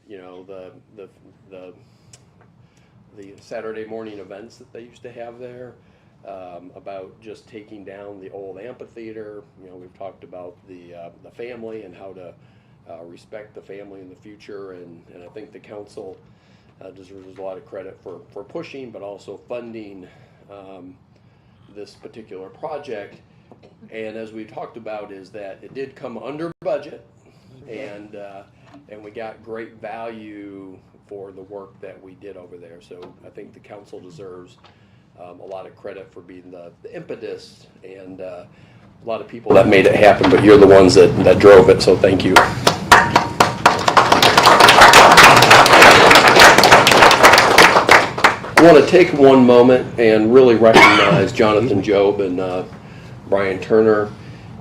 you know, the Saturday morning events that they used to have there, about just taking down the old amphitheater. You know, we've talked about the family and how to respect the family in the future, and I think the council deserves a lot of credit for pushing, but also funding this particular project. And as we talked about, is that it did come under budget, and we got great value for the work that we did over there. So I think the council deserves a lot of credit for being the impetus, and a lot of people that made it happen, but you're the ones that drove it, so thank you. I want to take one moment and really recognize Jonathan Job and Brian Turner.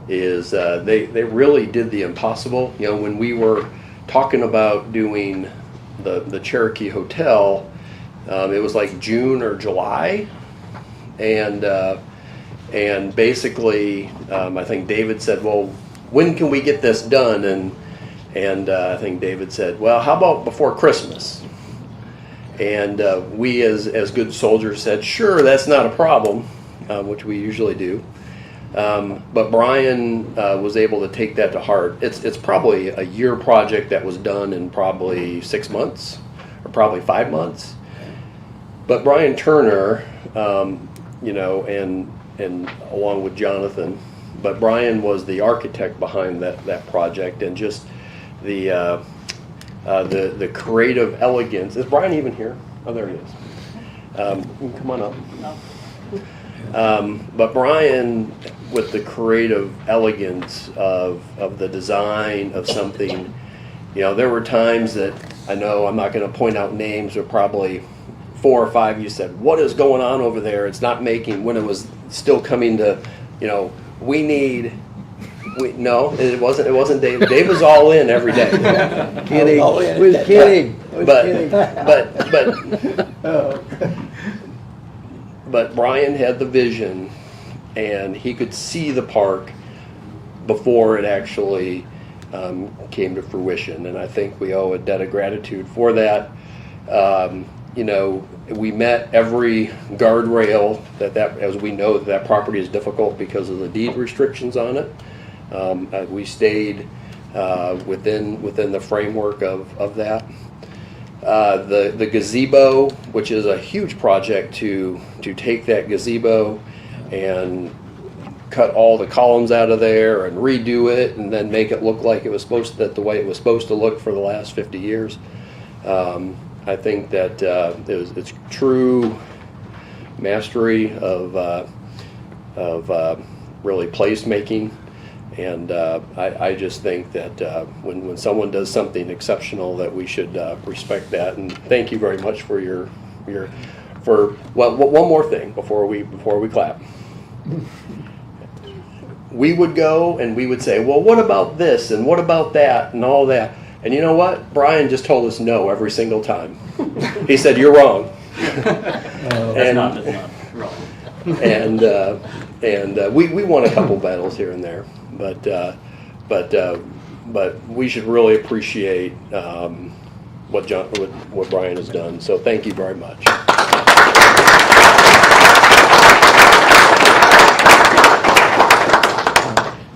Is they really did the impossible. You know, when we were talking about doing the Cherokee Hotel, it was like June or July, and basically I think David said, well, when can we get this done? And I think David said, well, how about before Christmas? And we as good soldiers said, sure, that's not a problem, which we usually do. But Brian was able to take that to heart. It's probably a year project that was done in probably 6 months, or probably 5 months. But Brian Turner, you know, and along with Jonathan, but Brian was the architect behind that project, and just the creative elegance. Is Brian even here? Oh, there he is. Come on up. But Brian, with the creative elegance of the design of something, you know, there were times that, I know I'm not going to point out names, but probably 4 or 5 you said, what is going on over there? It's not making, when it was still coming to, you know, no, it wasn't Dave. Dave was all in every day. Kidding. Was kidding. But Brian had the vision, and he could see the park before it actually came to fruition. And I think we owe a debt of gratitude for that. You know, we met every guardrail that as we know that property is difficult because of the deed restrictions on it. We stayed within the framework of that. The gazebo, which is a huge project to take that gazebo and cut all the columns out of there and redo it and then make it look like it was the way it was supposed to look for the last 50 years. I think that it's true mastery of really placemaking. And I just think that when someone does something exceptional, that we should respect that. And thank you very much for well, one more thing before we clap. We would go and we would say, well, what about this and what about that and all that? And you know what? Brian just told us no every single time. He said, you're wrong. That's not wrong. And we won a couple battles here and there, but we should really appreciate what Brian has done. So thank you very much.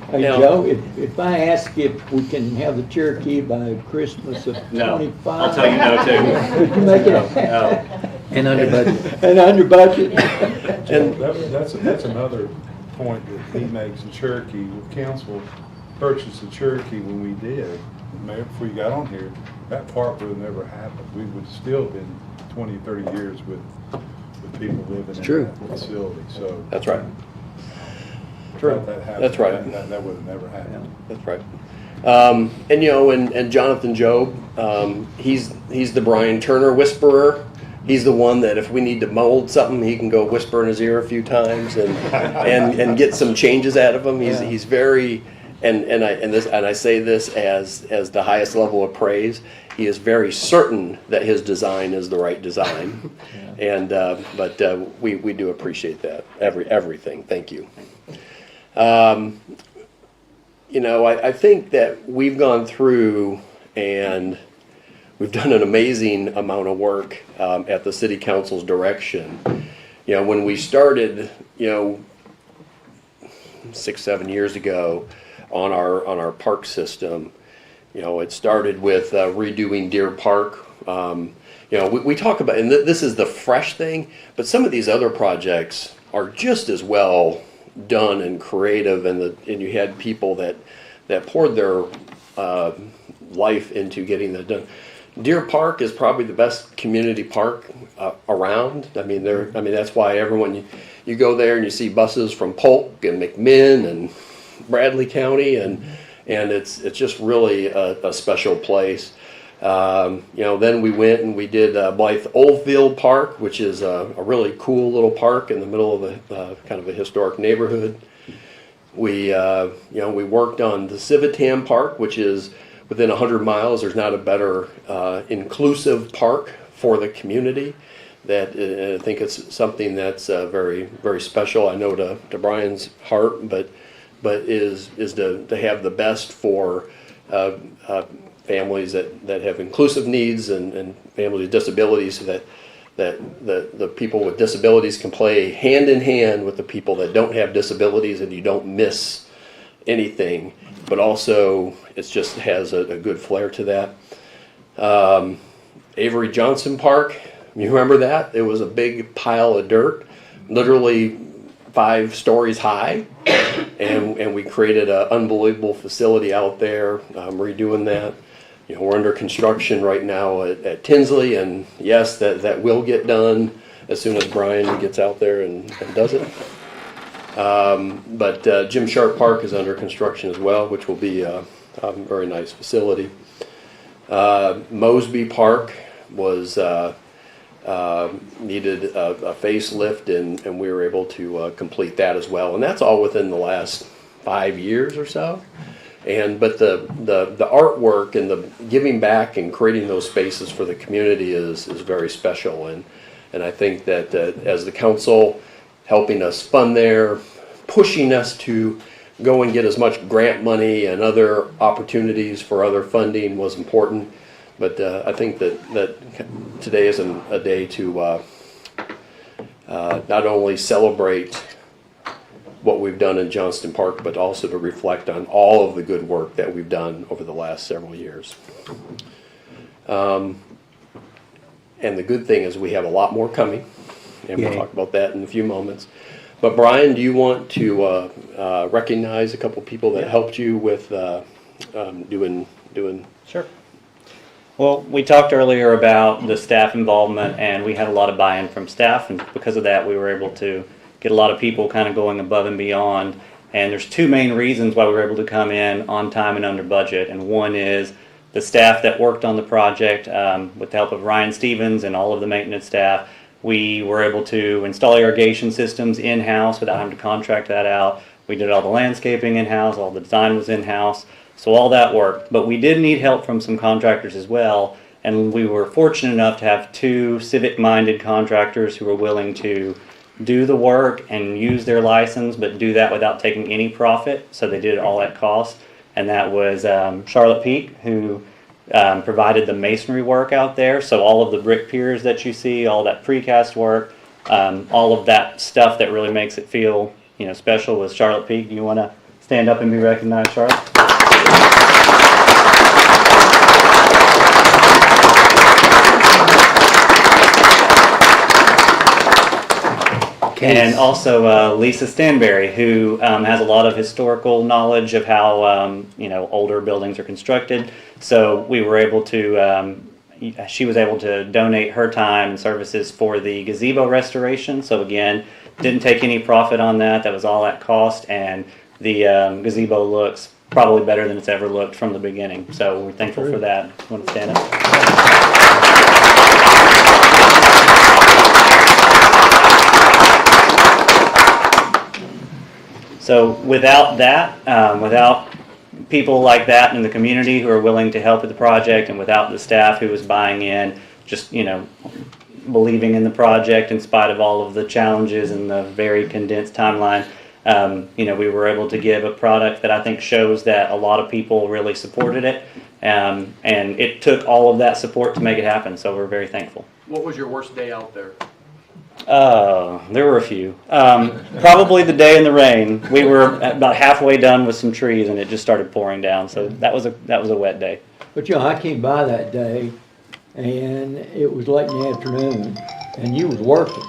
Hey, Now, Joe, if I ask if we can have the Cherokee by Christmas of No, 25. I'll tell you no too. Could you make it? No. And under budget. And under budget. And That's another point that he makes in Cherokee. With council purchased the Cherokee when we did, maybe before you got on here, that part would have never happened. We would still have been 20, 30 years with people living in true. that facility. So that's right. True. That happened, That's right. That would have never happened. That's right. And you know, and Jonathan Job, he's the Brian Turner whisperer. He's the one that if we need to mold something, he can go whisper in his ear a few times and get some changes out of him. He's very, and I say this as the highest level of praise. He is very certain that his design is the right design, but we do appreciate that everything. Thank you. You know, I think that we've gone through and we've done an amazing amount of work at the city council's direction. You know, when we started, you know, 6-7 years ago on our park system, you know, it started with redoing Deer Park. You know, we talk about, and this is the fresh thing, but some of these other projects are just as well done and creative, and you had people that poured their life into getting that done. Deer Park is probably the best community park around. I mean, that's why everyone, you go there and you see buses from Polk and McMinn and Bradley County, and it's just really a special place. You know, then we went and we did Blythe Oldfield Park, which is a really cool little park in the middle of a kind of a historic neighborhood. We, you know, we worked on the Civitan Park, which is within 100 miles. There's not a better inclusive park for the community. That I think it's something that's very, very special. I know to Brian's heart, but is to have the best for families that have inclusive needs and families with disabilities, so that the people with disabilities can play hand in hand with the people that don't have disabilities, and you don't miss anything. But also, it just has a good flair to that. Avery Johnson Park, you remember that? It was a big pile of dirt, literally 5 stories high, and we created an unbelievable facility out there, redoing that. You know, we're under construction right now at Tinsley, and yes, that will get done as soon as Brian gets out there and does it. But Jim Sharp Park is under construction as well, which will be a very nice facility. Mosby Park was needed a facelift, and we were able to complete that as well. And that's all within the last 5 years or so. But the artwork and the giving back and creating those spaces for the community is very special. And I think that as the council helping us fund there, pushing us to go and get as much grant money and other opportunities for other funding was important. But I think that today is a day to not only celebrate what we've done in Johnston Park, but also to reflect on all of the good work that we've done over the last several years. And the good thing is we have a lot more coming, and we'll talk about that in a few moments. But Brian, do you want to recognize a couple people that helped you with doing? Sure. Well, we talked earlier about the staff involvement, and we had a lot of buy-in from staff, and because of that, we were able to get a lot of people kind of going above and beyond. And there's 2 main reasons why we were able to come in on time and under budget. And one is the staff that worked on the project, with the help of Ryan Stevens and all of the maintenance staff, we were able to install irrigation systems in-house without having to contract that out. We did all the landscaping in-house, all the design was in-house, so all that worked. But we did need help from some contractors as well, and we were fortunate enough to have 2 civic-minded contractors who were willing to do the work and use their license, but do that without taking any profit, so they did it all at cost. And that was Charlotte Peak, who provided the masonry work out there, so all of the brick piers that you see, all that precast work, all of that stuff that really makes it feel, you know, special, was Charlotte Peak. Do you want to stand up and be recognized, Charlotte? And also Lisa Stanberry, who has a lot of historical knowledge of how you know, older buildings are constructed. So we were able to, she was able to donate her time and services for the gazebo restoration. So again, didn't take any profit on that. That was all at cost, and the gazebo looks probably better than it's ever looked from the beginning. So we're thankful for that. You want to stand up? So without that, without people like that in the community who are willing to help with the project, and without the staff who was buying in, just, you know, believing in the project in spite of all of the challenges and the very condensed timeline, you know, we were able to give a product that I think shows that a lot of people really supported it. And it took all of that support to make it happen, so we're very thankful. What was your worst day out there? There were a few. Probably the day in the rain. We were about halfway done with some trees, and it just started pouring down. So that was a wet day. But I came by that day, and it was late in the afternoon, and you was working.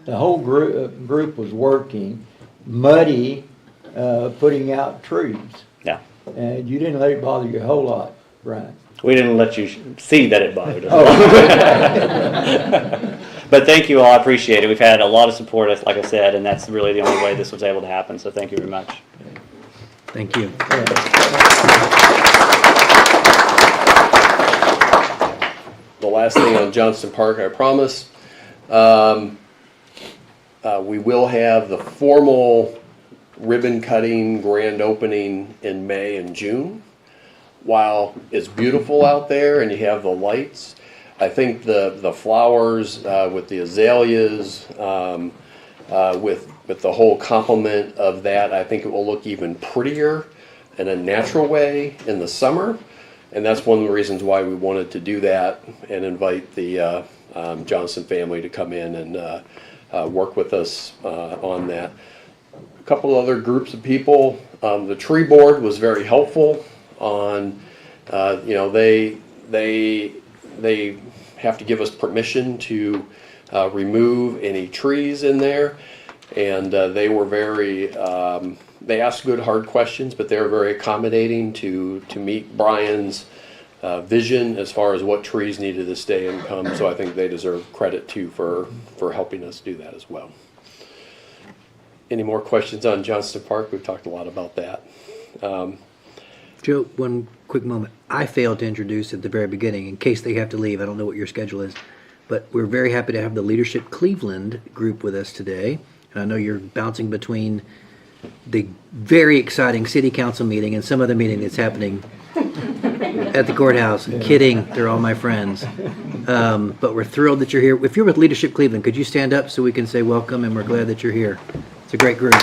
The whole group was working, muddy, putting out trees. Yeah. And you didn't let it bother you a whole lot, Brian. We didn't let you see that it bothered us. Oh. But thank you all. I appreciate it. We've had a lot of support, like I said, and that's really the only way this was able to happen. So thank you very much. Thank you. The last thing on Johnston Park, I promise. We will have the formal ribbon cutting grand opening in May and June. While it's beautiful out there and you have the lights, I think the flowers with the azaleas, with the whole complement of that, I think it will look even prettier in a natural way in the summer. And that's one of the reasons why we wanted to do that and invite the Johnston family to come in and work with us on that. A couple other groups of people. The tree board was very helpful on, they have to give us permission to remove any trees in there. And they were very, they asked good hard questions, but they were very accommodating to meet Brian's vision as far as what trees needed to stay and come. So I think they deserve credit too for helping us do that as well. Any more questions on Johnston Park? We've talked a lot about that. Joe, one quick moment. I failed to introduce at the very beginning, in case they have to leave. I don't know what your schedule is, but we're very happy to have the Leadership Cleveland group with us today. And I know you're bouncing between the very exciting city council meeting and some other meeting that's happening at the courthouse. Kidding, they're all my friends. But we're thrilled that you're here. If you're with Leadership Cleveland, could you stand up so we can say welcome, and we're glad that you're here. It's a great group.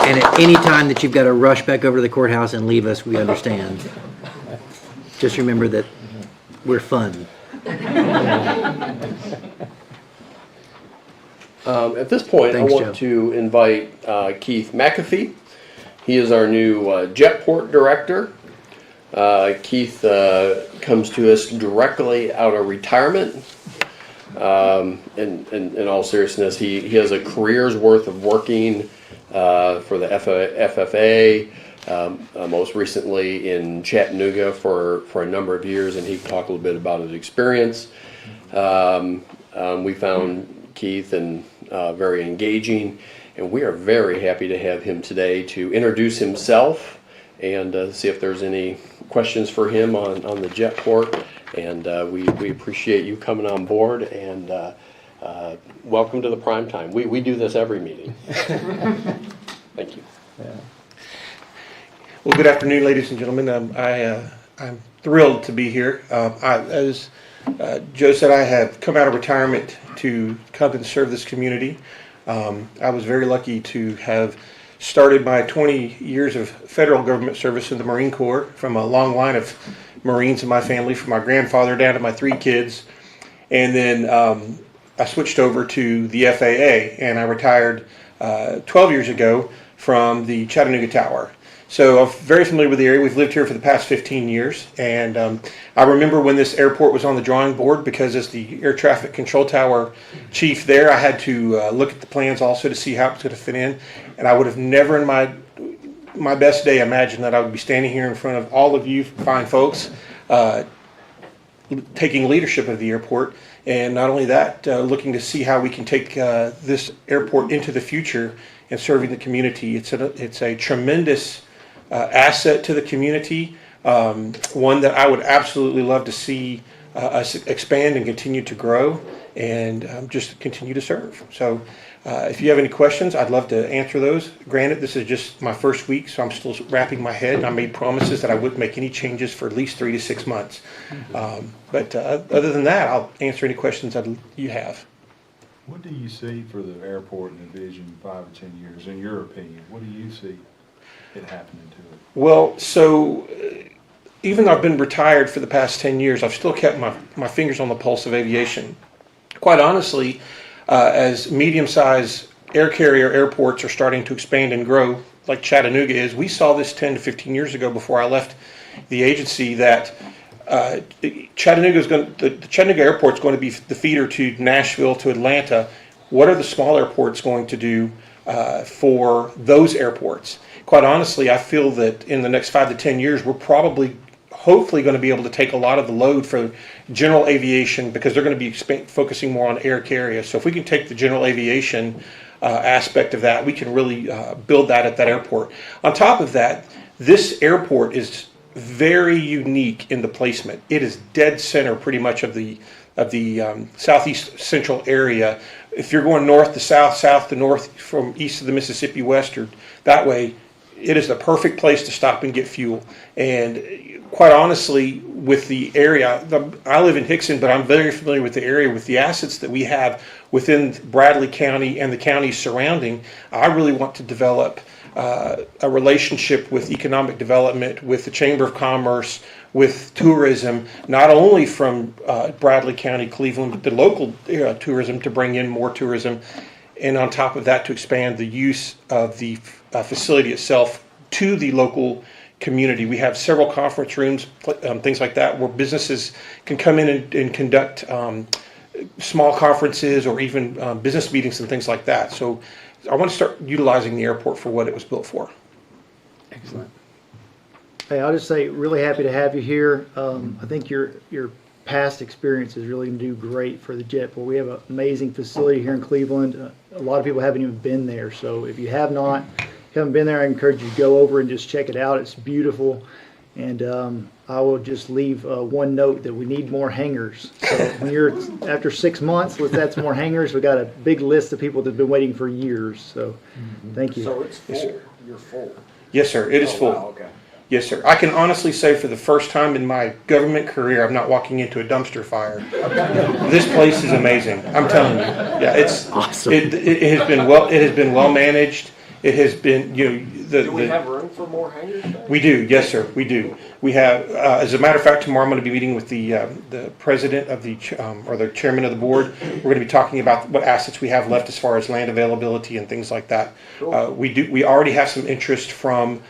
And at any time that you've got to rush back over to the courthouse and leave us, we understand. Just remember that we're fun. At this point, Thanks, I want to invite Keith McAfee. He is our new Jetport director. Keith comes to us directly out of retirement. In all seriousness, he has a career's worth of working for the FFA, most recently in Chattanooga for a number of years, and he can talk a little bit about his experience. We found Keith and very engaging, and we are very happy to have him today to introduce himself and see if there's any questions for him on the Jetport. And we appreciate you coming on board, and welcome to the prime time. We do this every meeting. Thank you. Well, good afternoon, ladies and gentlemen. I'm thrilled to be here. As Joe said, I have come out of retirement to come and serve this community. I was very lucky to have started my 20 years of federal government service in the Marine Corps, from a long line of Marines in my family, from my grandfather down to my 3 kids. And then I switched over to the FAA, and I retired 12 years ago from the Chattanooga Tower. So I'm very familiar with the area. We've lived here for the past 15 years, and I remember when this airport was on the drawing board, because as the air traffic control tower chief there, I had to look at the plans also to see how it's going to fit in, and I would have never in my best day imagined that I would be standing here in front of all of you fine folks taking leadership of the airport, and not only that, looking to see how we can take this airport into the future and serving the community. It's a tremendous asset to the community, one that I would absolutely love to see us expand and continue to grow, and just continue to serve. So if you have any questions, I'd love to answer those. Granted, this is just my first week, so I'm still wrapping my head, and I made promises that I wouldn't make any changes for at least 3 to 6 months. But other than that, I'll answer any questions that you have. What do you see for the airport in the vision 5 or 10 years, in your opinion? What do you see it happening to it? Well, so even though I've been retired for the past 10 years, I've still kept my fingers on the pulse of aviation. Quite honestly, as medium-sized air carrier airports are starting to expand and grow, like Chattanooga is, we saw this 10 to 15 years ago before I left the agency that the Chattanooga airport is going to be the feeder to Nashville, to Atlanta. What are the small airports going to do for those airports? Quite honestly, I feel that in the next 5 to 10 years, we're probably, hopefully, going to be able to take a lot of the load for general aviation because they're going to be focusing more on air carrier. So if we can take the general aviation aspect of that, we can really build that at that airport. On top of that, this airport is very unique in the placement. It is dead center pretty much of the southeast central area. If you're going north to south, south to north, from east of the Mississippi westward, that way, it is the perfect place to stop and get fuel. And quite honestly, with the area, I live in Hickson, but I'm very familiar with the area, with the assets that we have within Bradley County and the counties surrounding. I really want to develop a relationship with economic development, with the Chamber of Commerce, with tourism, not only from Bradley County, Cleveland, but the local tourism, to bring in more tourism. And on top of that, to expand the use of the facility itself to the local community. We have several conference rooms, things like that, where businesses can come in and conduct small conferences or even business meetings and things like that. So I want to start utilizing the airport for what it was built for. Excellent. Hey, I'll just say, really happy to have you here. I think your past experience is really going to do great for the Jetport. We have an amazing facility here in Cleveland. A lot of people haven't even been there, so if you haven't been there, I encourage you to go over and just check it out. It's beautiful, and I will just leave one note that we need more hangars. So when you're after 6 months, let's add some more hangars. We got a big list of people that've been waiting for years. So, thank you. So it's full. You're full. Yes, sir. It is full. Wow, okay. Yes, sir. I can honestly say for the first time in my government career, I'm not walking into a dumpster fire. This place is amazing. I'm telling you. Yeah, it's Awesome. It has been well managed. It has been, Do we have room for more hangars? We do, yes, sir. We do. We have, as a matter of fact, tomorrow I'm going to be meeting with the president of or the chairman of the board. We're going to be talking about what assets we have left as far as land availability and things like that. Cool. We already have some interest from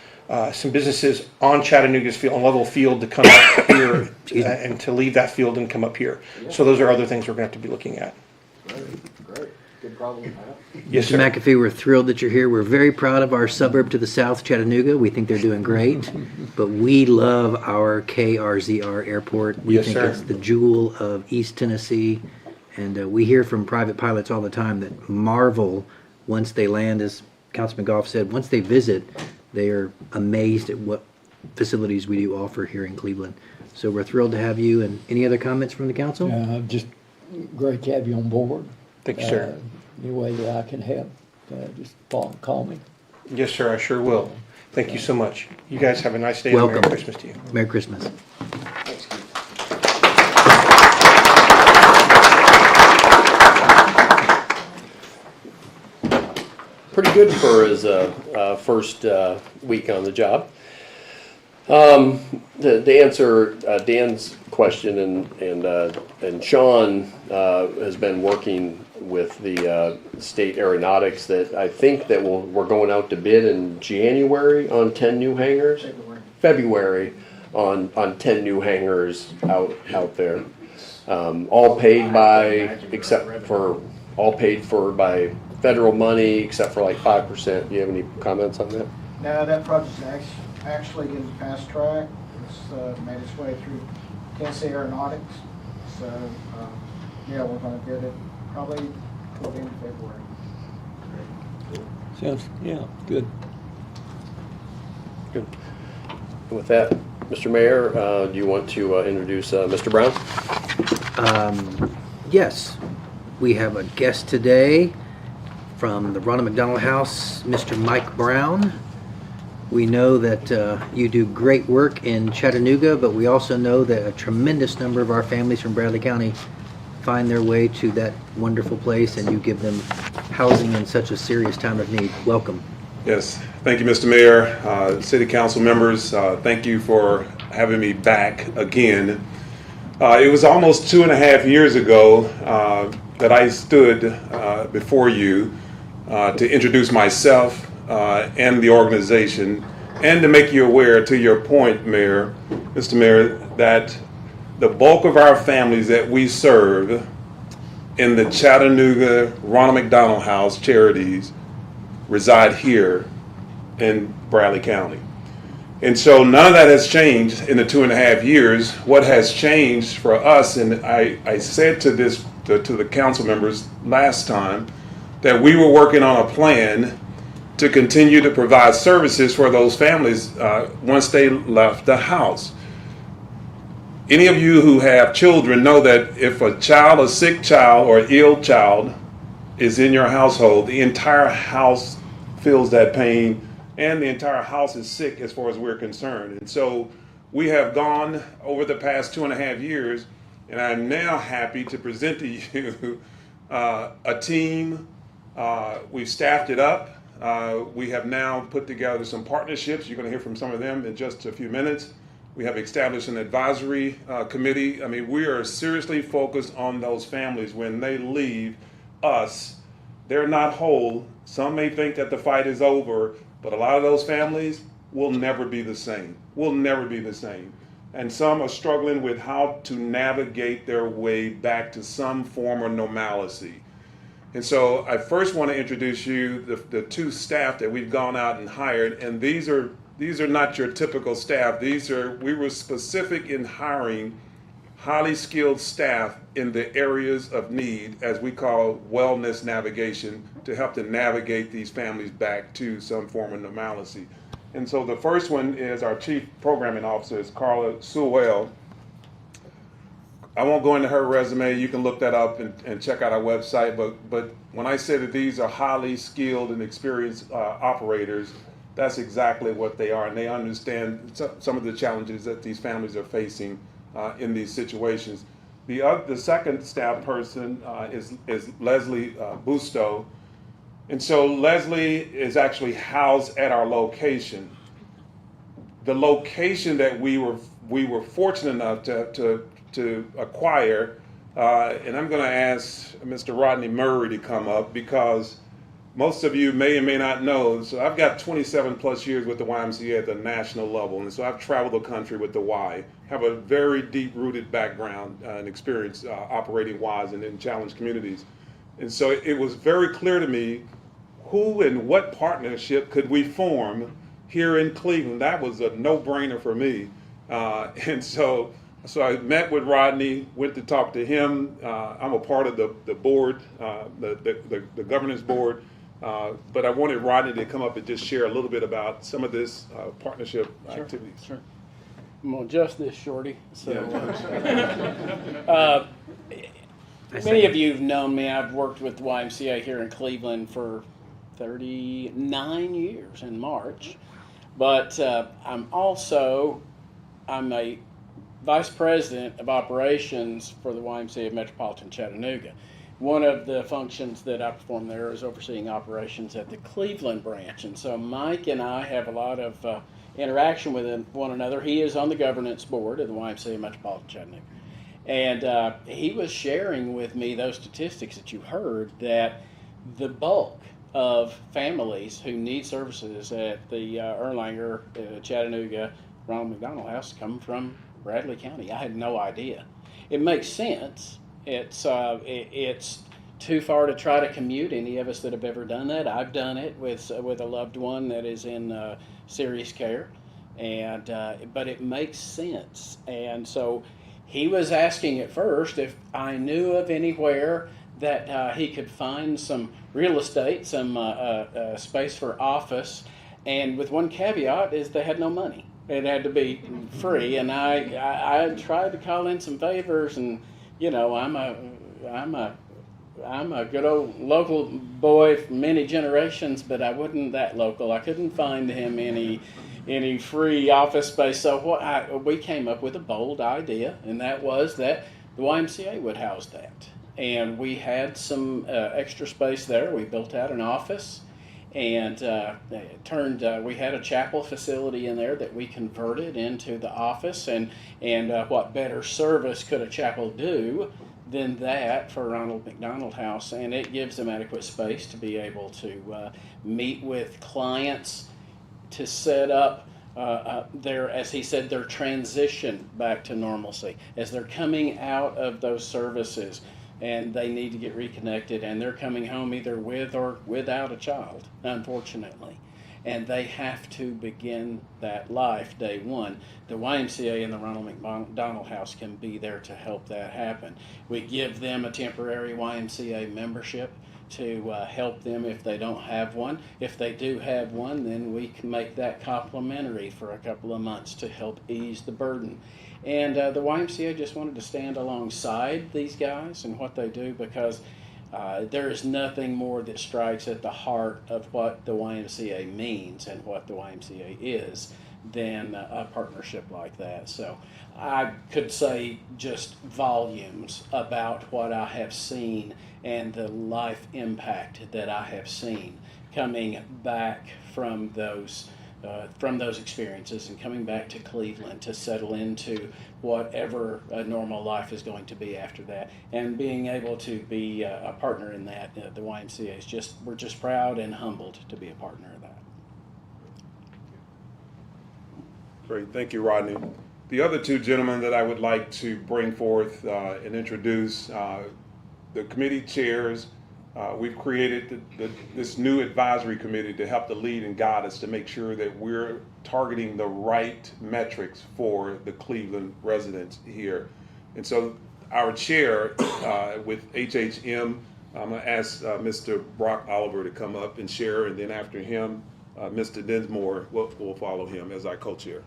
some businesses on Chattanooga's field, on Level Field, to come up here and to leave that field and come up here. So those are other things we're going to have to be looking at. Great. Good problem to have. Yes, Mr. sir. McAfee, we're thrilled that you're here. We're very proud of our suburb to the south, Chattanooga. We think they're doing great, but we love our KRZR airport. We Yes, think sir. it's the jewel of East Tennessee, and we hear from private pilots all the time that marvel once they land, as Councilman Goff said, once they visit, they are amazed at what facilities we do offer here in Cleveland. So we're thrilled to have you. And any other comments from the council? Just great to have you on board. Thank you, sir. Any way that I can help, just call me. Yes, sir. I sure will. Thank you so much. You guys have a nice day. And Welcome. Merry Christmas to you. Merry Christmas. Thanks, Keith. Pretty good for his first week on the job. To answer Dan's question, and Sean has been working with the state aeronautics that I think that we're going out to bid in January on 10 new hangars. February on 10 new hangars out there. All paid by by federal money except for like 5%. Do you have any comments on that? No, that project's actually getting fast track. It's made its way through Tennessee Aeronautics. So, yeah, we're gonna get it probably toward the end of February. Sounds, yeah, good. Good. With that, Mr. Mayor, do you want to introduce Mr. Brown? Yes, we have a guest today from the Ronald McDonald House, Mr. Mike Brown. We know that you do great work in Chattanooga, but we also know that a tremendous number of our families from Bradley County find their way to that wonderful place, and you give them housing in such a serious time of need. Welcome. Yes, thank you, Mr. Mayor, City Council members. Thank you for having me back again. It was almost 2.5 years ago that I stood before you to introduce myself and the organization, and to make you aware, to your point, Mayor, Mr. Mayor, that the bulk of our families that we serve in the Chattanooga Ronald McDonald House Charities reside here in Bradley County. And so none of that has changed in the 2.5 years. What has changed for us, and I said to the council members last time, that we were working on a plan to continue to provide services for those families once they left the house. Any of you who have children know that if a sick child or ill child is in your household, the entire house feels that pain, and the entire house is sick as far as we're concerned. And so we have gone over the past 2.5 years, and I'm now happy to present to you a team. We've staffed it up. We have now put together some partnerships. You're going to hear from some of them in just a few minutes. We have established an advisory committee. I mean, we are seriously focused on those families. When they leave us, they're not whole. Some may think that the fight is over, but a lot of those families will never be the same. Will never be the same. And some are struggling with how to navigate their way back to some form of normalcy. And so I first want to introduce you the two staff that we've gone out and hired, and these are not your typical staff. We were specific in hiring highly skilled staff in the areas of need, as we call wellness navigation, to help to navigate these families back to some form of normalcy. And so the first one is our Chief Programming Officer, is Carla Sewell. I won't go into her resume. You can look that up and check out our website. But when I say that these are highly skilled and experienced operators, that's exactly what they are. And they understand some of the challenges that these families are facing in these situations. The second staff person is Leslie Busto. And so Leslie is actually housed at our location. The location that we were fortunate enough to acquire, and I'm going to ask Mr. Rodney Murray to come up, because most of you may or may not know, so I've got 27 plus years with the YMCA at the national level, and so I've traveled the country with the Y, have a very deep-rooted background and experience operating Ys in challenged communities. And so it was very clear to me who and what partnership could we form here in Cleveland. That was a no-brainer for me. And so I met with Rodney, went to talk to him. I'm a part of the board, the governance board. But I wanted Rodney to come up and just share a little bit about some of this partnership activities. Sure. I'm gonna adjust this, Shorty. So, many of you have known me. I've worked with the YMCA here in Cleveland for 39 years in March. But I'm a vice president of operations for the YMCA of Metropolitan Chattanooga. One of the functions that I perform there is overseeing operations at the Cleveland branch. And so Mike and I have a lot of interaction with one another. He is on the governance board of the YMCA of Metropolitan Chattanooga. And he was sharing with me those statistics that you heard, that the bulk of families who need services at the Erlanger, Chattanooga, Ronald McDonald House come from Bradley County. I had no idea. It makes sense. It's too far to try to commute. Any of us that have ever done that, I've done it with a loved one that is in serious care, and but it makes sense. And so he was asking at first if I knew of anywhere that he could find some real estate, some space for office, and with one caveat is they had no money. It had to be free, and I tried to call in some favors, and you know, I'm a good old local boy for many generations, but I wasn't that local. I couldn't find him any free office space. So we came up with a bold idea, and that was that the YMCA would house that. And we had some extra space there. We built out an office, and it turned. We had a chapel facility in there that we converted into the office. And what better service could a chapel do than that for Ronald McDonald House? And it gives them adequate space to be able to meet with clients, to set up their, as he said, their transition back to normalcy as they're coming out of those services and they need to get reconnected, and they're coming home either with or without a child, unfortunately. And they have to begin that life day one. The YMCA and the Ronald McDonald House can be there to help that happen. We give them a temporary YMCA membership to help them if they don't have one. If they do have one, then we can make that complimentary for a couple of months to help ease the burden. And the YMCA just wanted to stand alongside these guys and what they do, because there is nothing more that strikes at the heart of what the YMCA means and what the YMCA is than a partnership like that. So I could say just volumes about what I have seen and the life impact that I have seen coming back from those experiences and coming back to Cleveland to settle into whatever a normal life is going to be after that, and being able to be a partner in that. The YMCA is we're just proud and humbled to be a partner of that. Great, thank you, Rodney. The other two gentlemen that I would like to bring forth and introduce, the committee chairs. We've created this new advisory committee to help to lead and guide us to make sure that we're targeting the right metrics for the Cleveland residents here. And so our chair with HHM, I'm going to ask Mr. Brock Oliver to come up and share, and then after him, Mr. Dinsmore will follow him as our co-chair.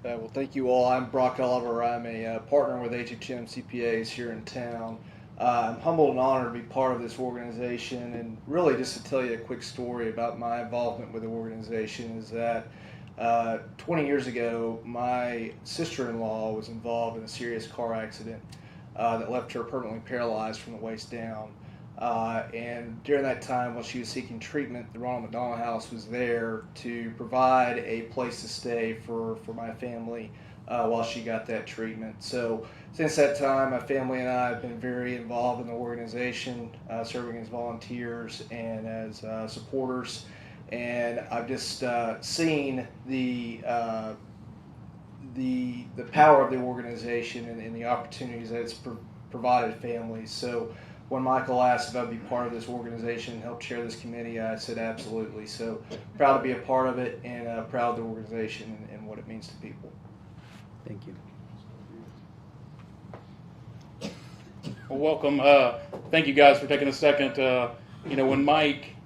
Well, thank you all. I'm Brock Oliver. I'm a partner with HHM CPAs here in town. I'm humbled and honored to be part of this organization, and really just to tell you a quick story about my involvement with the organization is that 20 years ago, my sister-in-law was involved in a serious car accident that left her permanently paralyzed from the waist down. And during that time, while she was seeking treatment, the Ronald McDonald House was there to provide a place to stay for my family while she got that treatment. So since that time, my family and I have been very involved in the organization, serving as volunteers and as supporters. And I've just seen the power of the organization and the opportunities that it's provided families. So when Michael asked if I'd be part of this organization and help chair this committee, I said absolutely. So proud to be a part of it, and proud of the organization and what it means to people. Thank you. Well, welcome. Thank you guys for taking a second. When Mike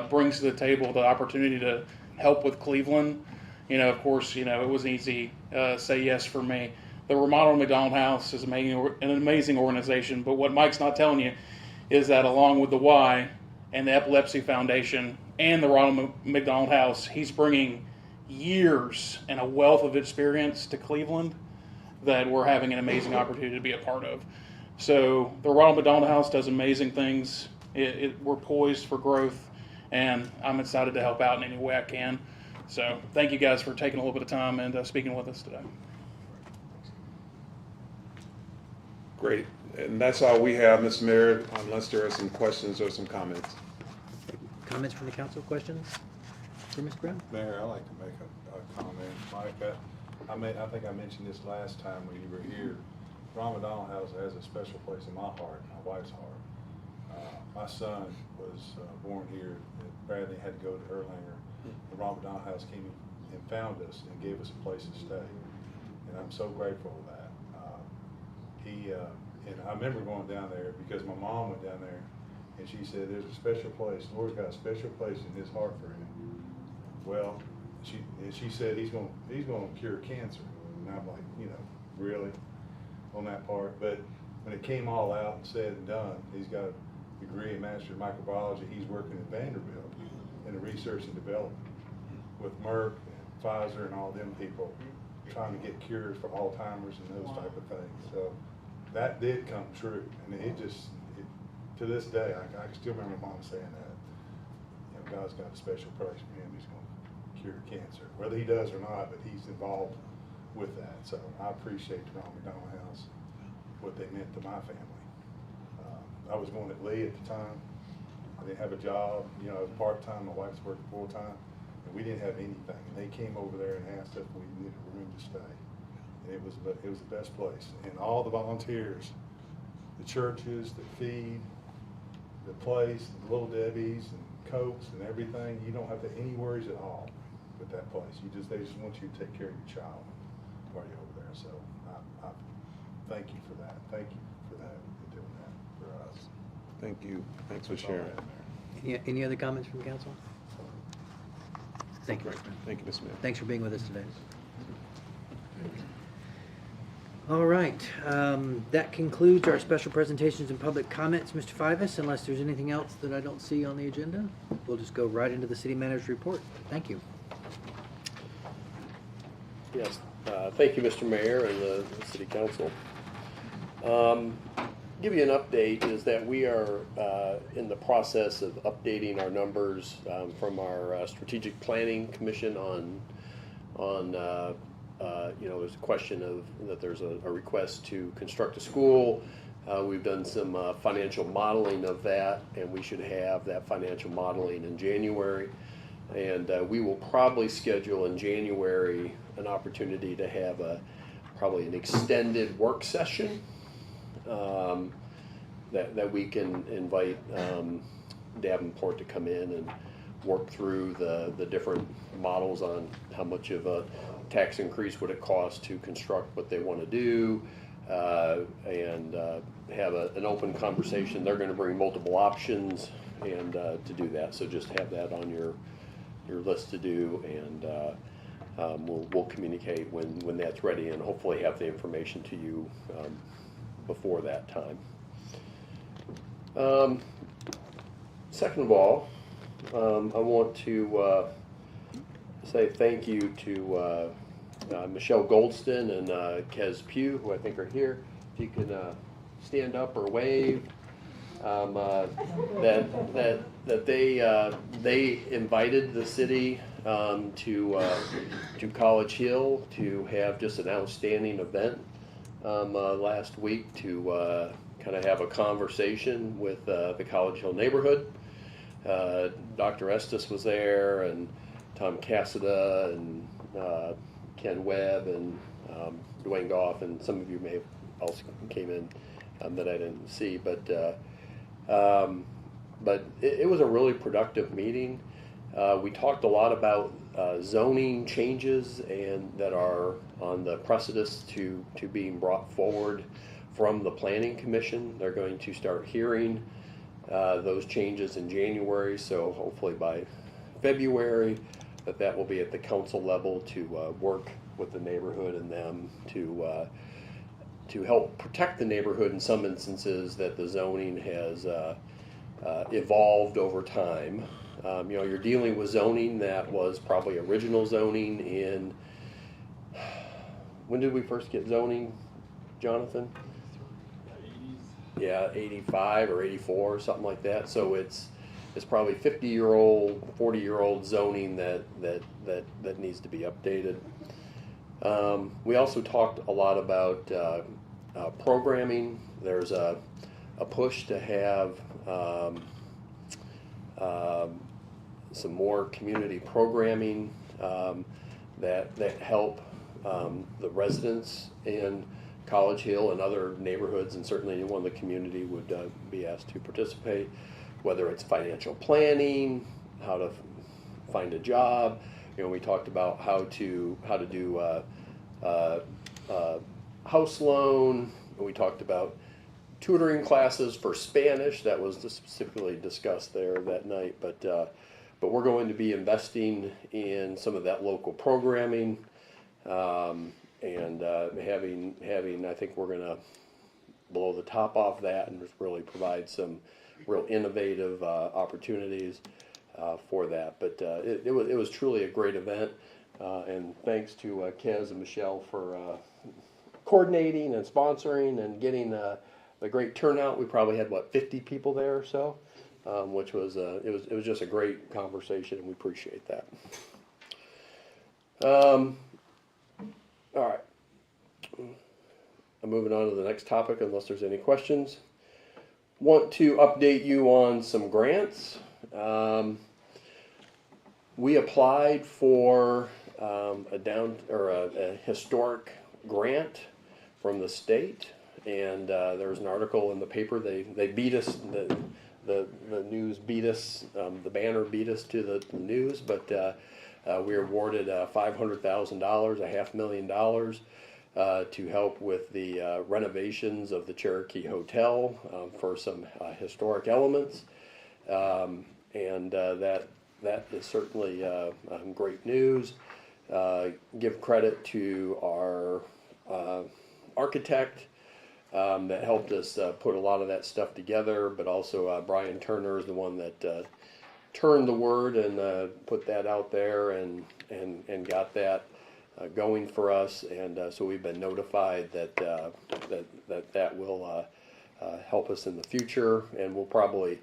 brings to the table the opportunity to help with Cleveland, of course, it was easy say yes for me. The Ronald McDonald House is an amazing organization, but what Mike's not telling you is that along with the Y and the Epilepsy Foundation and the Ronald McDonald House, he's bringing years and a wealth of experience to Cleveland that we're having an amazing opportunity to be a part of. So the Ronald McDonald House does amazing things. We're poised for growth, and I'm excited to help out in any way I can. So thank you guys for taking a little bit of time and speaking with us today. Great, and that's all we have, Mr. Mayor, unless there are some questions or some comments. Comments from the council, questions for Mr. Brown? Mayor, I'd like to make a comment. Mike, I think I mentioned this last time when you were here. Ronald McDonald House has a special place in my heart, my wife's heart. My son was born here. Bradley had to go to Erlanger. The Ronald McDonald House came and found us and gave us a place to stay. And I'm so grateful for that. And I remember going down there because my mom went down there and she said, there's a special place. The Lord's got a special place in his heart for him. Well, she said he's going to cure cancer. And I'm like, really? On that part. But when it came all out and said and done, he's got a degree in Master of Microbiology. He's working at Vanderbilt in the research and development with Merck and Pfizer and all them people trying to get cures for Alzheimer's and those type of things. So that did come true, and to this day, I can still remember Mom saying that, you know, God's got a special place for him, he's gonna cure cancer, whether he does or not, but he's involved with that, so I appreciate the Ronald McDonald House, what they meant to my family. I was going at Lee at the time, I didn't have a job, you know, I was part-time, my wife was working full-time, and we didn't have anything, and they came over there and asked if we needed a room to stay. And it was the best place, and all the volunteers, the churches that feed, the place, the Little Debbie's and Cokes and everything, you don't have any worries at all with that place. They just want you to take care of your child while you're over there. So I thank you for that. Thank you for that, for doing that for us. Thank you. Thanks for That's all I sharing. have, Mayor. Any other comments from council? Thank you. Thank you, Ms. Smith. Thanks for being with us today. All right, that concludes our special presentations and public comments, Mr. Fivas. Unless there's anything else that I don't see on the agenda, we'll just go right into the city manager's report. Thank you. Yes, thank you, Mr. Mayor and the City Council. Give you an update is that we are in the process of updating our numbers from our Strategic Planning Commission on you know, there's a question of that there's a request to construct a school. We've done some financial modeling of that, and we should have that financial modeling in January. And we will probably schedule in January an opportunity to have probably an extended work session that we can invite Davenport to come in and work through the different models on how much of a tax increase would it cost to construct what they want to do, and have an open conversation. They're going to bring multiple options and to do that. So just have that on your list to do, and we'll communicate when that's ready, and hopefully have the information to you before that time. Second of all, I want to say thank you to Michelle Goldston and Kez Pugh, who I think are here. If you can stand up or wave. That they invited the city to College Hill to have just an outstanding event last week to kind of have a conversation with the College Hill neighborhood. Dr. Estes was there, and Tom Cassada, and Ken Webb, and Dwayne Goff, and some of you may have also came in that I didn't see, but it was a really productive meeting. We talked a lot about zoning changes and that are on the precipice to being brought forward from the Planning Commission. They're going to start hearing those changes in January, so hopefully by February that will be at the council level to work with the neighborhood and them to help protect the neighborhood in some instances that the zoning has evolved over time. You know, you're dealing with zoning that was probably original zoning in, when did we first get zoning, Jonathan? 80s. Yeah, 85 or 84 or something like that. So it's probably 50-year-old, 40-year-old zoning that needs to be updated. We also talked a lot about programming. There's a push to have some more community programming that help the residents in College Hill and other neighborhoods, and certainly anyone in the community would be asked to participate, whether it's financial planning, how to find a job. You know, we talked about how to do house loan. We talked about tutoring classes for Spanish. That was specifically discussed there that night. But we're going to be investing in some of that local programming, and having. I think we're going to blow the top off that and just really provide some real innovative opportunities for that. But it was truly a great event, and thanks to Kez and Michelle for coordinating and sponsoring and getting the great turnout. We probably had, what, 50 people there or so, which was, it was just a great conversation, and we appreciate that. All right. I'm moving on to the next topic unless there's any questions. Want to update you on some grants. We applied for a historic grant from the state, and there was an article in the paper. They beat us. The news beat us. The banner beat us to the news, but we were awarded $500,000, $500,000, to help with the renovations of the Cherokee Hotel for some historic elements, and that is certainly great news. Give credit to our architect that helped us put a lot of that stuff together, but also Brian Turner is the one that turned the word and put that out there and got that going for us, and so we've been notified that that will help us in the future, and we'll probably,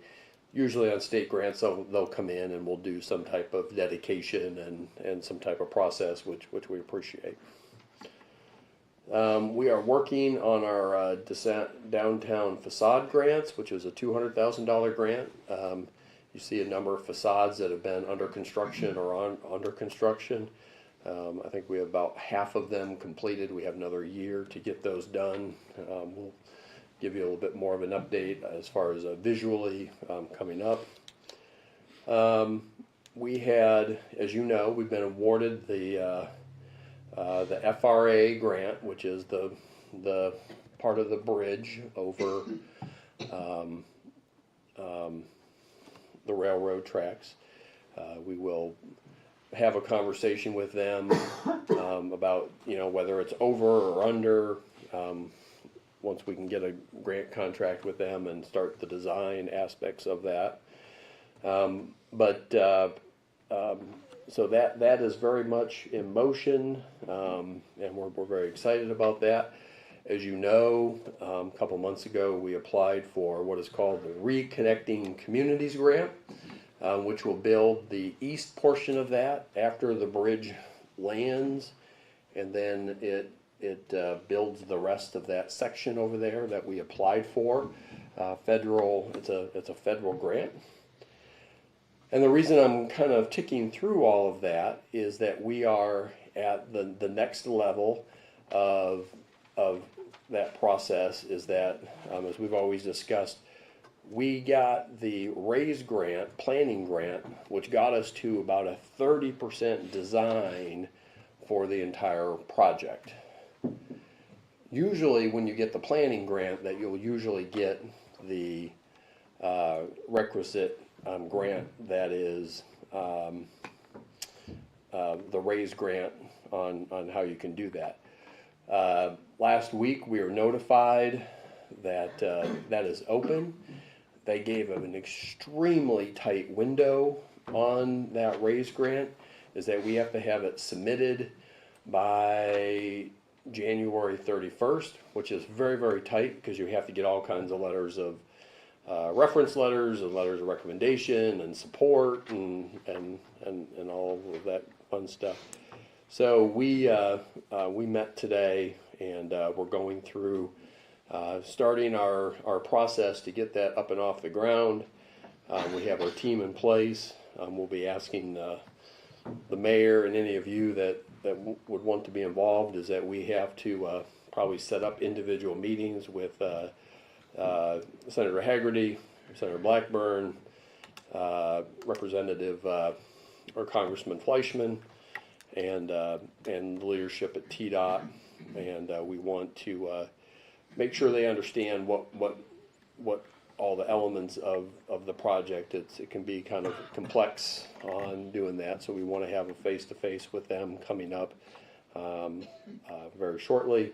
usually on state grants, they'll come in and we'll do some type of dedication and some type of process, which we appreciate. We are working on our downtown facade grants, which is a $200,000 grant. You see a number of facades that have been under construction or under construction. I think we have about half of them completed. We have another year to get those done. We'll give you a little bit more of an update as far as visually coming up. We had, as you know, we've been awarded the FRA grant, which is the part of the bridge over the railroad tracks. We will have a conversation with them about, whether it's over or under, once we can get a grant contract with them and start the design aspects of that. So that is very much in motion, and we're very excited about that. As you know, a couple months ago, we applied for what is called the Reconnecting Communities Grant, which will build the east portion of that after the bridge lands, and then it builds the rest of that section over there that we applied for. It's a federal grant. And the reason I'm kind of ticking through all of that is that we are at the next level of that process, is that, as we've always discussed, we got the RAISE grant, planning grant, which got us to about a 30% design for the entire project. Usually when you get the planning grant, that you'll usually get the requisite grant that is the RAISE grant on how you can do that. Last week we were notified that that is open. They gave an extremely tight window on that RAISE grant, is that we have to have it submitted by January 31st, which is very, very tight because you have to get all kinds of letters of reference letters and letters of recommendation and support and all of that fun stuff. So we met today, and we're going through starting our process to get that up and off the ground. We have our team in place. We'll be asking the mayor and any of you that would want to be involved, is that we have to probably set up individual meetings with Senator Hagerty, Senator Blackburn, Representative or Congressman Fleischman, and the leadership at TDOT, and we want to make sure they understand what all the elements of the project. It can be kind of complex on doing that, so we want to have a face-to-face with them coming up very shortly,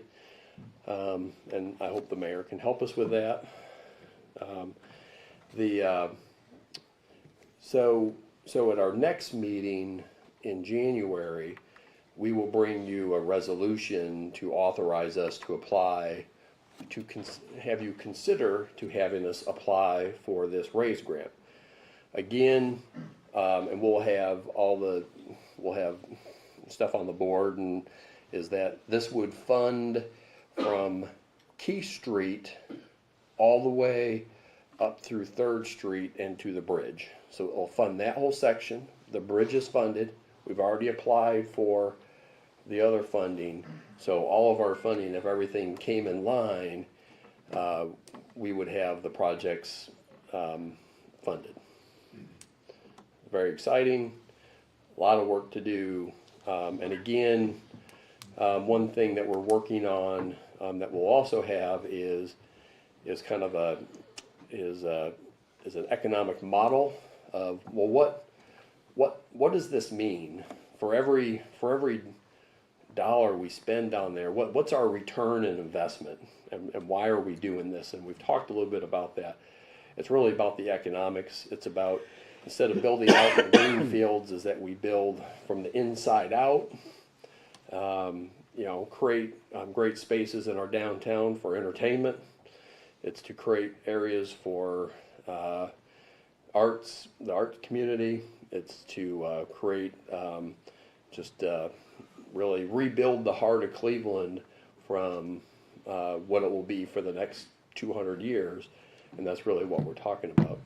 and I hope the mayor can help us with that. So at our next meeting in January, we will bring you a resolution to authorize us to apply, to have you consider to having us apply for this raise grant. Again, and we'll have stuff on the board, and is that this would fund from Key Street all the way up through 3rd Street and to the bridge. So it'll fund that whole section. The bridge is funded. We've already applied for the other funding. So all of our funding, if everything came in line, we would have the projects funded. Very exciting, a lot of work to do. And again, one thing that we're working on that we'll also have is kind of is an economic model of, well, what does this mean for every dollar we spend down there? What's our return in investment, and why are we doing this? And we've talked a little bit about that. It's really about the economics. It's about, instead of building out the green fields, is that we build from the inside out. Create great spaces in our downtown for entertainment. It's to create areas for arts, the arts community. It's to create really rebuild the heart of Cleveland from what it will be for the next 200 years. And that's really what we're talking about.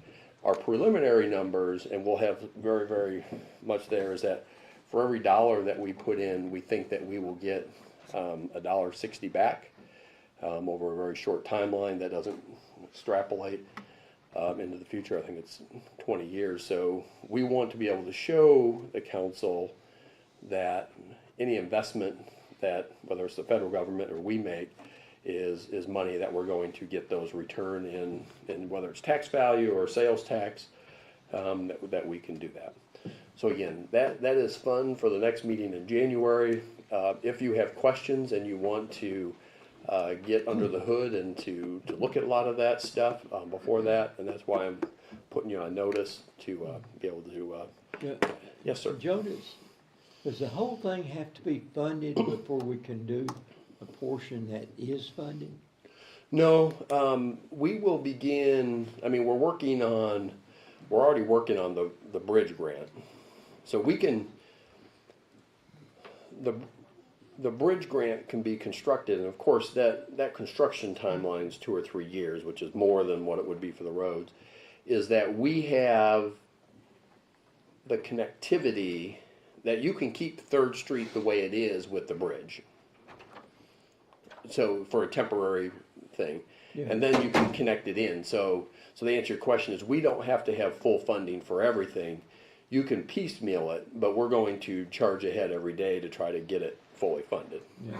Our preliminary numbers, and we'll have very, very much there, is that for every dollar that we put in, we think that we will get $1.60 back over a very short timeline that doesn't extrapolate into the future. I think it's 20 years. So we want to be able to show the council that any investment that, whether it's the federal government or we make, is money that we're going to get those return in whether it's tax value or sales tax, that we can do that. So again, that is fun for the next meeting in January. If you have questions and you want to get under the hood and to look at a lot of that stuff before that, and that's why I'm putting you on notice to be able to. Yes, sir. Joe, does the whole thing have to be funded before we can do a portion that is funded? No, we will begin. I mean, we're already working on the bridge grant, so we can. The bridge grant can be constructed, and of course that construction timeline is 2 or 3 years, which is more than what it would be for the roads. Is that we have the connectivity that you can keep 3rd Street the way it is with the bridge. So for a temporary thing, and then you can connect it in. So the answer to your question is, we don't have to have full funding for everything. You can piecemeal it, but we're going to charge ahead every day to try to get it fully funded. Yeah.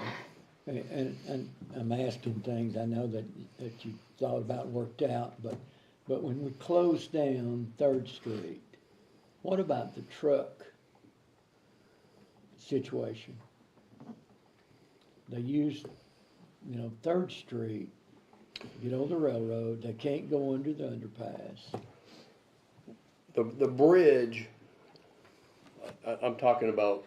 And I'm asking things I know that you thought about and worked out, but when we close down 3rd Street, what about the truck situation? They use, 3rd Street, get on the railroad, they can't go under the underpass. The bridge, I'm talking about,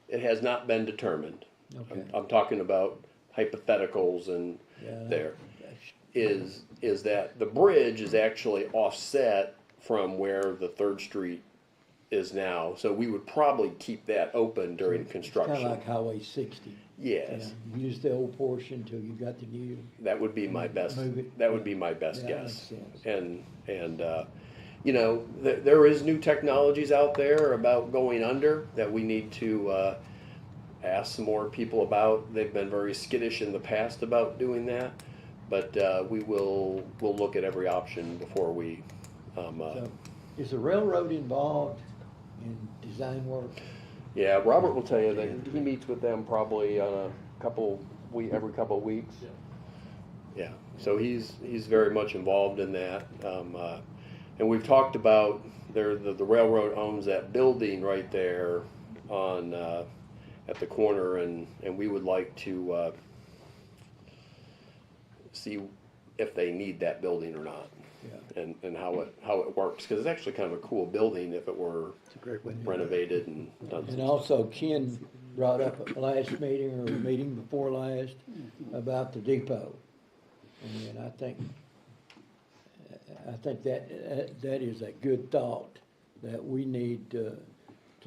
it has not been determined. Okay. I'm talking about hypotheticals and there. Is that the bridge is actually offset from where the 3rd Street is now. So we would probably keep that open during construction. Kind of like Highway 60. Yes. Use the old portion till you got the new. That would be my best. Move it. That would be my best That guess. makes sense. And there is new technologies out there about going under that we need to ask some more people about. They've been very skittish in the past about doing that, but we'll look at every option before we. So, is the railroad involved in design work? Yeah, Robert will tell you that he meets with them probably on every couple of weeks. Yeah, so he's very much involved in that. And we've talked about the railroad owns that building right there on at the corner, and we would like to see if they need that building or not. Yeah. And how it works, because it's actually kind of a cool building if it were It's a great way. renovated and done. And also Ken brought up at last meeting or the meeting before last about the depot. And I think that is a good thought, that we need to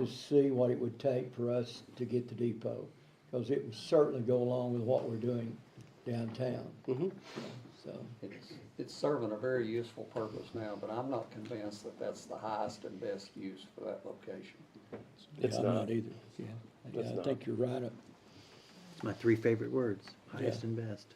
see what it would take for us to get the depot. Because it would certainly go along with what we're doing downtown. So, It's serving a very useful purpose now, but I'm not convinced that that's the highest and best use for that location. It's I'm not. not either, yeah. It's I not. think you're right. It's my 3 favorite words, highest Yeah. and best.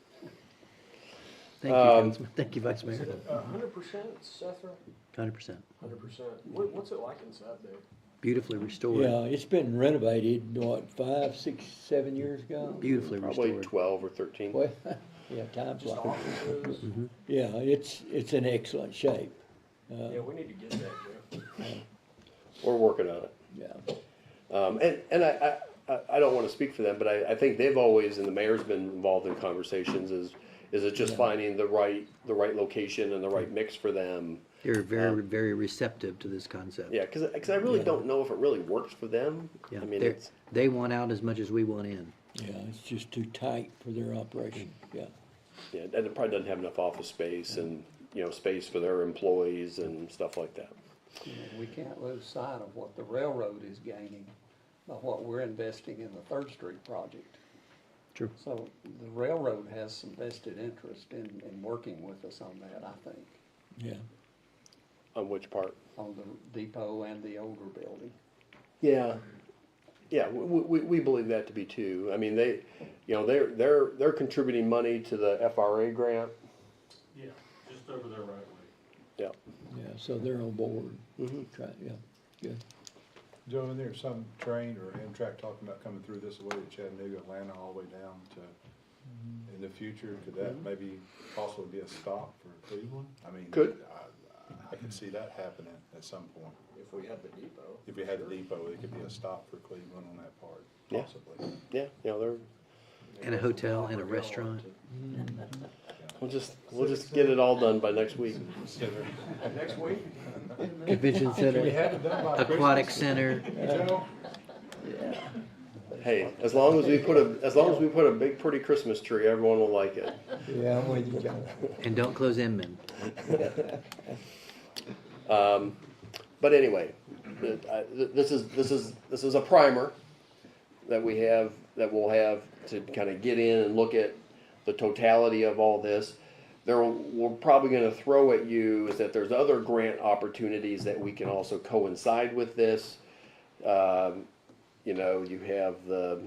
Thank you, Councilman. Thank you, Vice Mayor. 100% Sethra? 100%. 100%. What's it like inside there? Beautifully restored. Yeah, it's been renovated, what, 5, 6, 7 years ago? Beautifully Probably restored. 12 or 13. Well, yeah, time's Just like, offices? yeah, it's in excellent shape. Yeah, we need to get that, Jeff. We're working on it. Yeah, And I don't want to speak for them, but I think they've always, and the mayor's been involved in conversations, is it just Yeah. finding the right location and the right mix for them. They're very receptive to this concept. Yeah, because I really Yeah. don't know if it really works for them. Yeah, I mean, they're- it's, they want out as much as we want in. yeah, it's just too tight for their operation, yeah. yeah, and it probably doesn't have enough office space and, space for their employees and stuff like that. We can't lose sight of what the railroad is gaining by what we're investing in the Third Street project. True. So the railroad has some vested interest in working with us on that, I think, Yeah, On which part? on the depot and the older building. Yeah, yeah, we believe that to be too. I mean, they're contributing money to the FRA grant. Yeah, just over there right away. Yeah. yeah, so they're on board. Try, yeah, good. Joe, and there's some train or Amtrak talking about coming through this way to Chattanooga, Atlanta, all the way down to, in the future, could that maybe possibly be a stop for Cleveland? I mean, Could. I can see that happening at some point. If we had the depot. If we had the depot, it could be a stop for Cleveland on that part, Yeah. possibly. Yeah, they're. And a hotel and a restaurant. We'll just get it all done by next week. Next week? Convention We center, had it done by aquatic Christmas. center. Joe? Hey, as long as we put a big pretty Christmas tree, everyone will like it. Yeah, I'm with you, John. And don't close Inman. But anyway, this is a primer that we'll have to kind of get in and look at the totality of all this. We're probably going to throw at you is that there's other grant opportunities that we can also coincide with this. You have the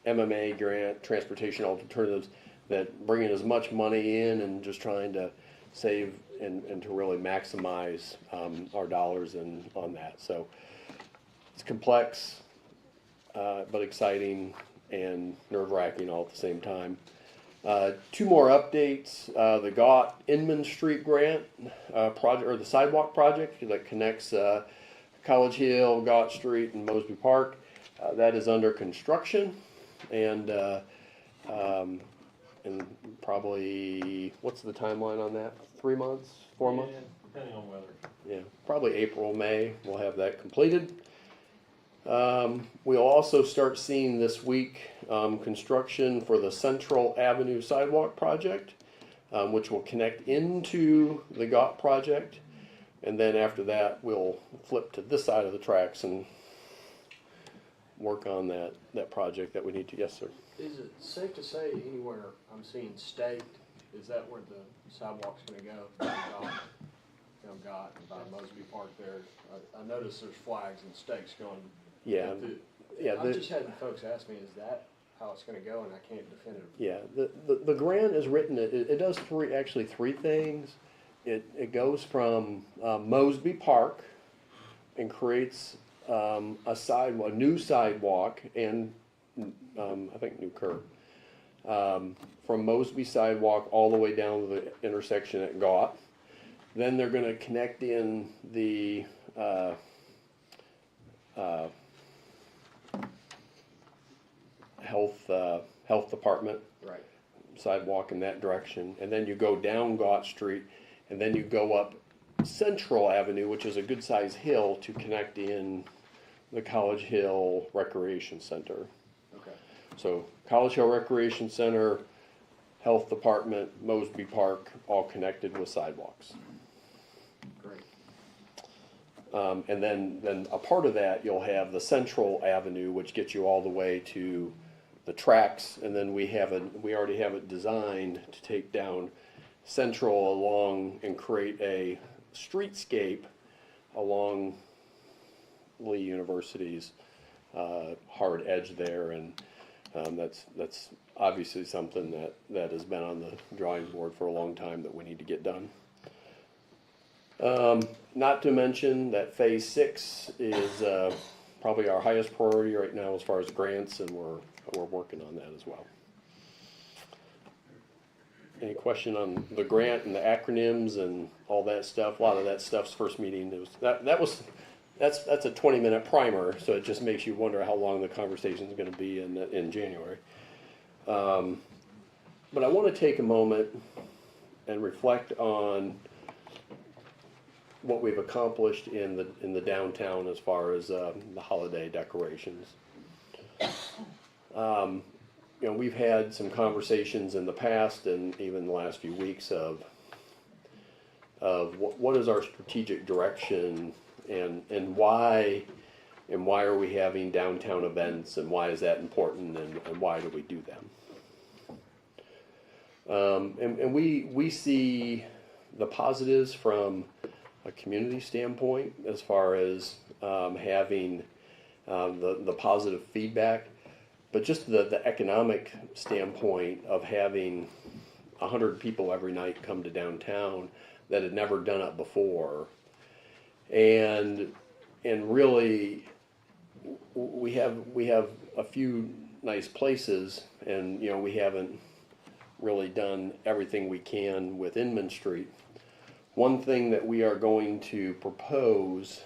MMA grant, transportation alternatives, that bringing as much money in and just trying to save and to really maximize our dollars on that. So it's complex, but exciting and nerve-wracking all at the same time. 2 more updates. The Gott Inman Street grant project, or the sidewalk project that connects College Hill, Gott Street, and Mosby Park. That is under construction, and probably, what's the timeline on that? 3 months, 4 months? Depending on weather. Yeah, probably April, May, we'll have that completed. We'll also start seeing this week construction for the Central Avenue Sidewalk Project, which will connect into the Gott project. And then after that, we'll flip to this side of the tracks and work on that project that we need to. Yes, sir. Is it safe to say anywhere I'm seeing staked, is that where the sidewalk's gonna go? Got by Mosby Park there. I noticed there's flags and stakes going. Yeah, yeah. I've just had folks ask me, is that how it's gonna go? And I can't definitively. Yeah, the grant is written, it does three things. It goes from Mosby Park and creates a new sidewalk and I think new curb. From Mosby sidewalk all the way down to the intersection at Gott. Then they're gonna connect in the health department Right. sidewalk in that direction, and then you go down Gott Street, and then you go up Central Avenue, which is a good sized hill, to connect in the College Hill Recreation Center. Okay. So College Hill Recreation Center, Health Department, Mosby Park, all connected with sidewalks. Great. And then a part of that, you'll have the Central Avenue, which gets you all the way to the tracks, and then we already have it designed to take down Central along and create a streetscape along Lee University's hard edge there, and that's obviously something that has been on the drawing board for a long time that we need to get done. Not to mention that Phase 6 is probably our highest priority right now as far as grants, and we're working on that as well. Any question on the grant and the acronyms and all that stuff? A lot of that stuff's first meeting. That's a 20-minute primer, so it just makes you wonder how long the conversation is going to be in January. But I want to take a moment and reflect on what we've accomplished in the downtown as far as the holiday decorations. We've had some conversations in the past and even the last few weeks of what is our strategic direction and why are we having downtown events, and why is that important, and why do we do them? And we see the positives from a community standpoint as far as having the positive feedback, but just the economic standpoint of having 100 people every night come to downtown that had never done it before, and really we have a few nice places, and we haven't really done everything we can with Inman Street. One thing that we are going to propose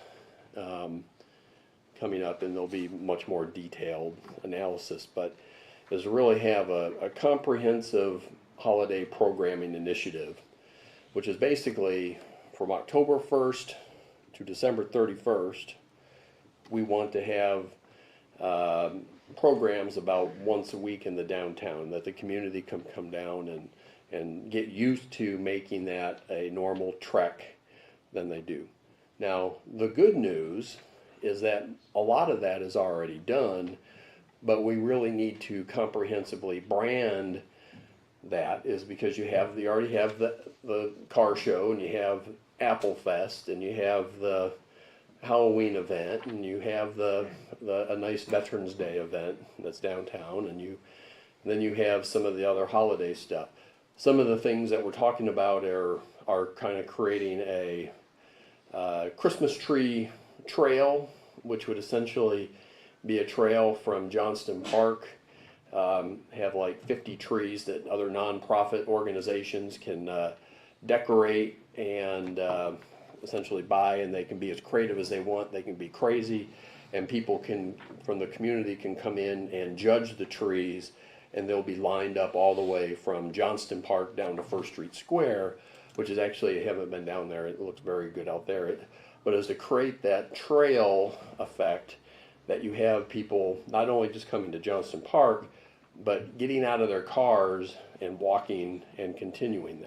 coming up, and there'll be much more detailed analysis, but is to really have a comprehensive holiday programming initiative, which is basically from October 1st to December 31st, we want to have programs about once a week in the downtown, that the community can come down and get used to making that a normal trek than they do. Now, the good news is that a lot of that is already done, but we really need to comprehensively brand that, is because you already have the car show, and you have Apple Fest, and you have the Halloween event, and you have a nice Veterans Day event that's downtown, and then you have some of the other holiday stuff. Some of the things that we're talking about are kind of creating a Christmas tree trail, which would essentially be a trail from Johnston Park, have like 50 trees that other nonprofit organizations can decorate and essentially buy, and they can be as creative as they want. They can be crazy, and people from the community can come in and judge the trees, and they'll be lined up all the way from Johnston Park down to First Street Square, which is actually, I haven't been down there, it looks very good out there. But is to create that trail effect, that you have people not only just coming to Johnston Park, but getting out of their cars and walking and continuing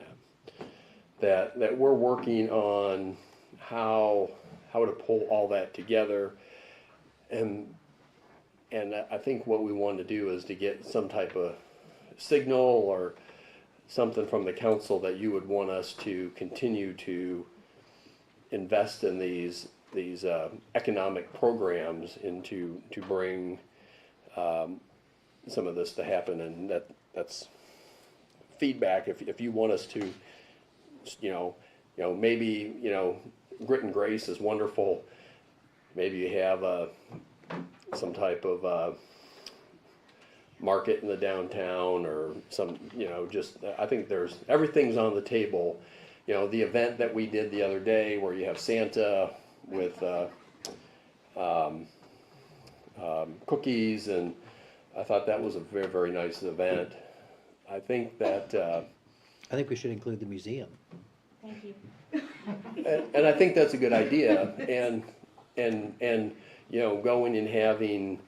that we're working on how to pull all that together. And I think what we want to do is to get some type of signal or something from the council that you would want us to continue to invest in these economic programs to bring some of this to happen. And that's feedback. If you want us to, maybe Grit and Grace is wonderful. Maybe you have some type of market in the downtown, or some, just, I think everything's on the table. The event that we did the other day where you have Santa with cookies, and I thought that was a very, very nice event. I think we should include the museum. Thank you. and I think that's a good idea. And going and having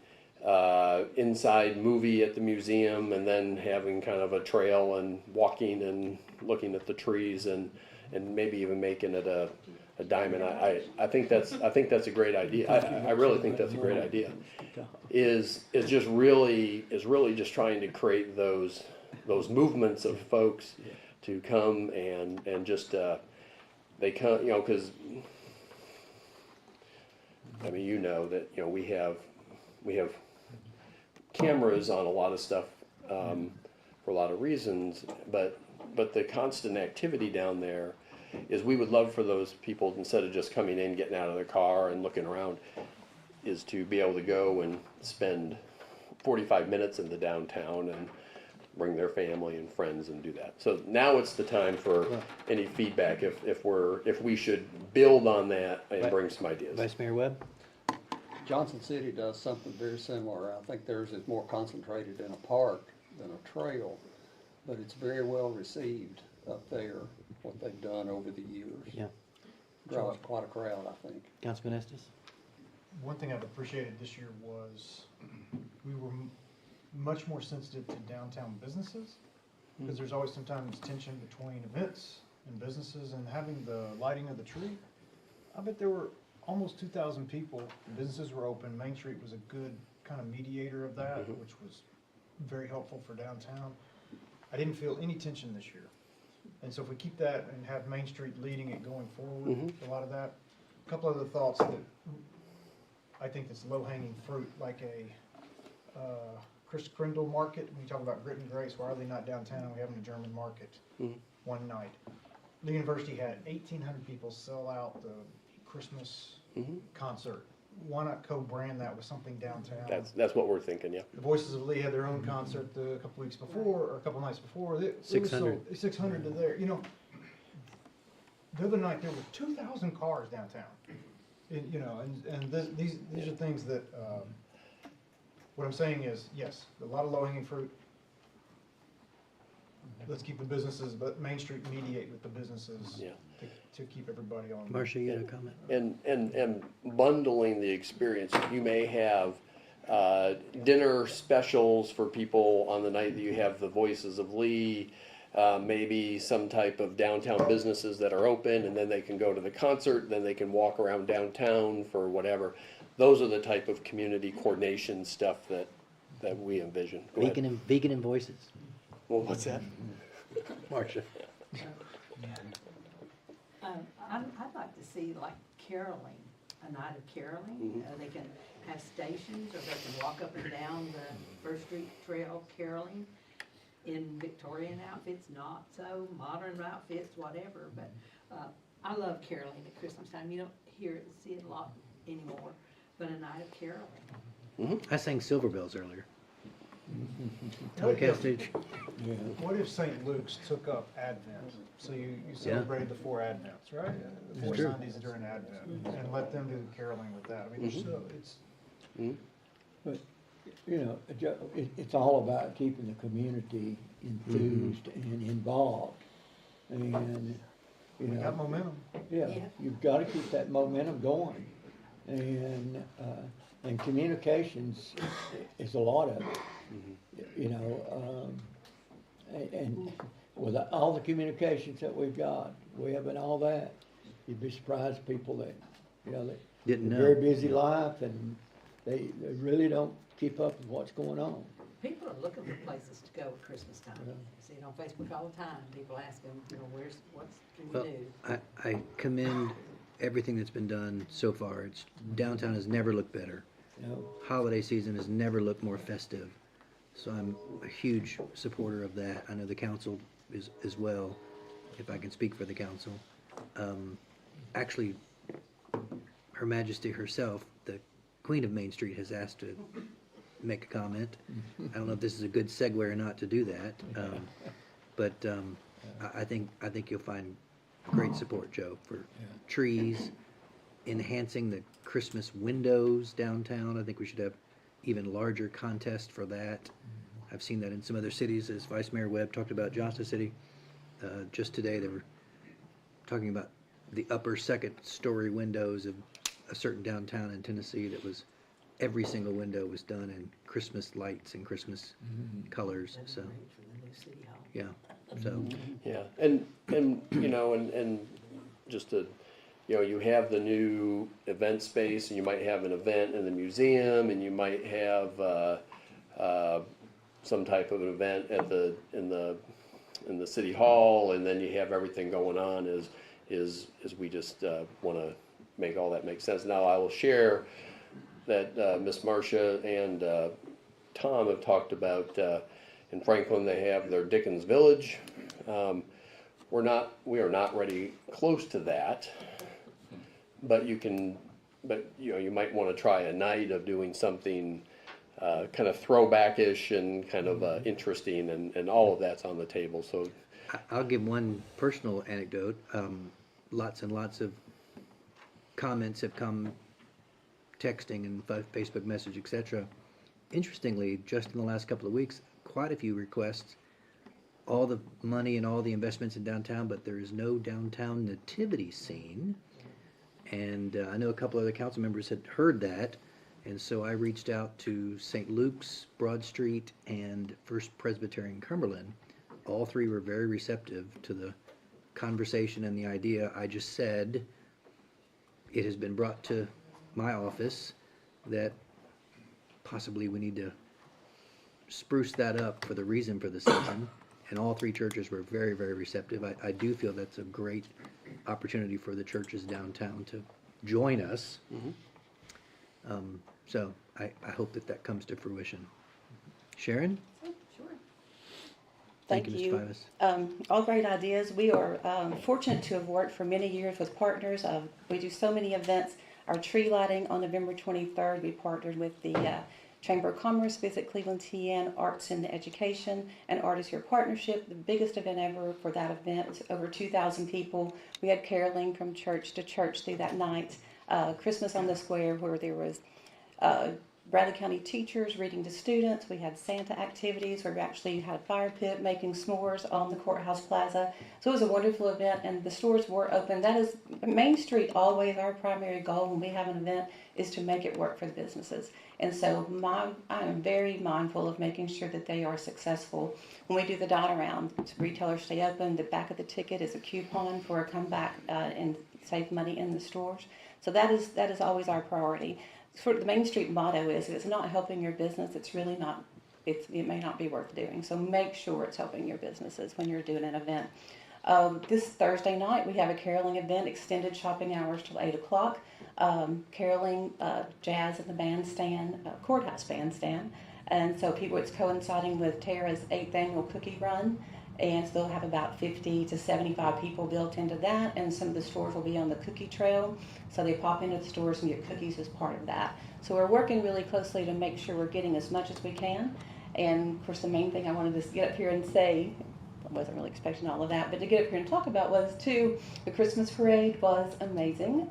inside movie at the museum, and then having kind of a trail and walking and looking at the trees, and maybe even making it a diamond. I think that's a great idea. I really think that's a great idea. Is really just trying to create those movements of folks to come and just they come, because I mean, that we have cameras on a lot of stuff for a lot of reasons, but the constant activity down there is, we would love for those people, instead of just coming in, getting out of their car and looking around, is to be able to go and spend 45 minutes in the downtown and bring their family and friends and do that. So now it's the time for any feedback, if we should build on that and bring some ideas. Vice Mayor Webb? Johnson City does something very similar. I think theirs is more concentrated in a park than a trail, but it's very well received up there, what they've done over the years. Yeah. Draws quite a crowd, I think. Councilman Estes? One thing I've appreciated this year was we were much more sensitive to downtown businesses, because there's always sometimes tension between events and businesses, and having the lighting of the tree. I bet there were almost 2,000 people. Businesses were open. Main Street was a good kind of mediator of that, which was very helpful for downtown. I didn't feel any tension this year. And so if we keep that and have Main Street leading it going forward, a lot of that. A couple other thoughts that I think that's low-hanging fruit, like a Chris Crindle market. When you talk about grit and grace, why are they not downtown? We're having a German market one night. The university had 1,800 people sell out the Christmas concert. Why not co-brand that with something downtown? That's what we're thinking, yeah. The Voices of Lee had their own concert a couple weeks before, or a couple nights before. 600. 600 to there. The other night there were 2,000 cars downtown. These are things that, what I'm saying is, yes, a lot of low-hanging fruit. Let's keep the businesses, but Main Street mediate with the businesses to keep everybody on. Marcia, you had a comment? And bundling the experience. You may have dinner specials for people on the night that you have the Voices of Lee, maybe some type of downtown businesses that are open, and then they can go to the concert, then they can walk around downtown for whatever. Those are the type of community coordination stuff that we envision. Go ahead. Vegan and Voices. Well, what's that? Marcia? I'd like to see like caroling, a night of caroling. They can have stations, or they can walk up and down the First Street Trail caroling in Victorian outfits, not so modern outfits, whatever. But I love caroling at Christmas time. You don't see it a lot anymore, but a night of caroling. I sang Silver Bells earlier. What What if St. Luke's took up Advent? So you celebrated the 4 Advents, right? The 4 True. Sundays during Advent, and let them do the caroling with that. I mean, But, it's all about keeping the community enthused and involved. And, we got momentum. Yeah, you've got to keep that momentum going. And communications is a lot of it. And with all the communications that we've got, web and all that, you'd be surprised people that, that Didn't know. very busy life, and they really don't keep up with what's going on. People are looking for places to go at Christmas time. You see it on Facebook all the time. People ask them, what can we do? I commend everything that's been done so far. Downtown has never looked better. Holiday season has never looked more festive. So I'm a huge supporter of that. I know the council is as well, if I can speak for the council. Actually, Her Majesty herself, the Queen of Main Street, has asked to make a comment. I don't know if this is a good segue or not to do that, but I think you'll find great support, Joe, for trees, enhancing the Christmas windows downtown. I think we should have even larger contest for that. I've seen that in some other cities, as Vice Mayor Webb talked about Johnson City. Just today they were talking about the upper second story windows of a certain downtown in Tennessee that was, every single window was done in Christmas lights and Christmas colors, so, yeah, so. Yeah, and just to, you have the new event space, and you might have an event in the museum, and you might have some type of an event at in the city hall, and then you have everything going on. Is we just want to make all that make sense. Now I will share that Miss Marcia and Tom have talked about in Franklin they have their Dickens Village. We are not ready close to that, but you might want to try a night of doing something kind of throwback-ish and kind of interesting, and all of that's on the table. So I'll give one personal anecdote. Lots and lots of comments have come, texting and Facebook message, etc. Interestingly, just in the last couple of weeks, quite a few requests, all the money and all the investments in downtown, but there is no downtown nativity scene. And I know a couple other council members had heard that, and so I reached out to St. Luke's, Broad Street, and First Presbyterian Cumberland. All three were very receptive to the conversation and the idea. I just said it has been brought to my office that possibly we need to spruce that up for the reason for the season, and all three churches were very, very receptive. I do feel that's a great opportunity for the churches downtown to join us. So I hope that comes to fruition. Sharon? Sure. Thank Thank you, you. Ms. Fivas. All great ideas. We are fortunate to have worked for many years with partners. We do so many events. Our tree lighting on November 23rd, we partnered with the Chamber of Commerce, Visit Cleveland TN, Arts in Education, and Art is Your Partnership, the biggest event ever for that event. Over 2,000 people. We had caroling from church to church through that night. Christmas on the Square, where there was Bradley County teachers reading to students. We had Santa activities where we actually had a fire pit making s'mores on the courthouse plaza. So it was a wonderful event, and the stores were open. That is Main Street, always our primary goal when we have an event is to make it work for the businesses. And so I am very mindful of making sure that they are successful. When we do the dot around, retailers stay open. The back of the ticket is a coupon for a comeback and save money in the stores. So that is always our priority. Sort of the Main Street motto is, if it's not helping your business, it's really not, it may not be worth doing. So make sure it's helping your businesses when you're doing an event. This Thursday night, we have a caroling event, extended shopping hours till 8 o'clock. Caroling, jazz in the bandstand, courthouse bandstand. And so it's coinciding with Tara's 8th annual cookie run. And so they'll have about 50 to 75 people built into that, and some of the stores will be on the cookie trail, so they pop into the stores and get cookies as part of that. So we're working really closely to make sure we're getting as much as we can. And of course the main thing I wanted to get up here and say, I wasn't really expecting all of that, but to get up here and talk about was too, the Christmas parade was amazing.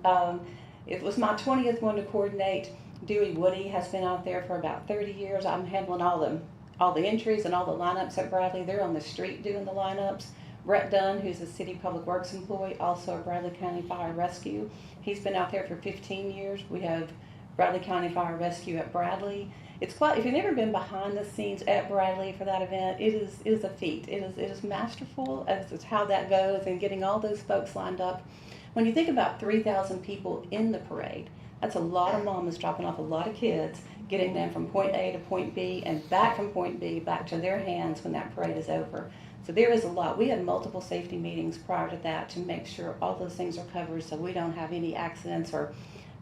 It was my 20th one to coordinate. Dewey Woody has been out there for about 30 years. I'm handling all the entries and all the lineups at Bradley. They're on the street doing the lineups. Brett Dunn, who's a city public works employee, also a Bradley County Fire Rescue. He's been out there for 15 years. We have Bradley County Fire Rescue at Bradley. It's quite, if you've never been behind the scenes at Bradley for that event, it is a feat. It is masterful as to how that goes and getting all those folks lined up. When you think about 3,000 people in the parade, that's a lot of mamas dropping off a lot of kids, getting them from point A to point B and back from point B back to their hands when that parade is over. So there is a lot. We had multiple safety meetings prior to that to make sure all those things are covered so we don't have any accidents or,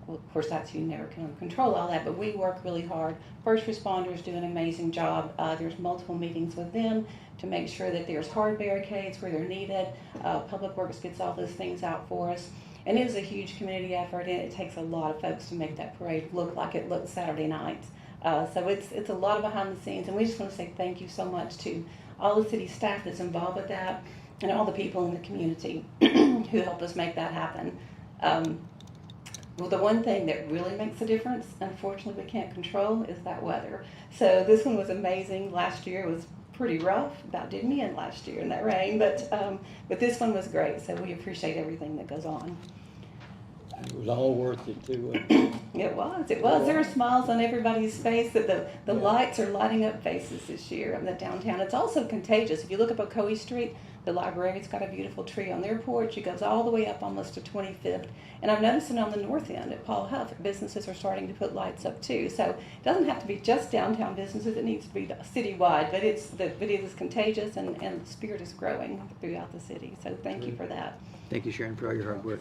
well, of course, you never can control all that, but we work really hard. First responders do an amazing job. There's multiple meetings with them to make sure that there's hard barricades where they're needed. Public Works gets all those things out for us. And it is a huge community effort, and it takes a lot of folks to make that parade look like it looked Saturday night. So it's a lot of behind the scenes, and we just want to say thank you so much to all the city staff that's involved with that, and all the people in the community who help us make that happen. Well, the one thing that really makes a difference, unfortunately we can't control, is that weather. So this one was amazing. Last year was pretty rough, about did me in last year in that rain, but this one was great, so we appreciate everything that goes on. It was all worth it too. It was. There are smiles on everybody's face that the lights are lighting up faces this year in the downtown. It's also contagious. If you look up Ocoee Street, the library's got a beautiful tree on their porch. It goes all the way up almost to 25th. And I'm noticing on the north end at Paul Huff, businesses are starting to put lights up too. So it doesn't have to be just downtown businesses. It needs to be citywide. But it is contagious and the spirit is growing throughout the city. So thank you for that. Thank you, Sharon, for all your hard work.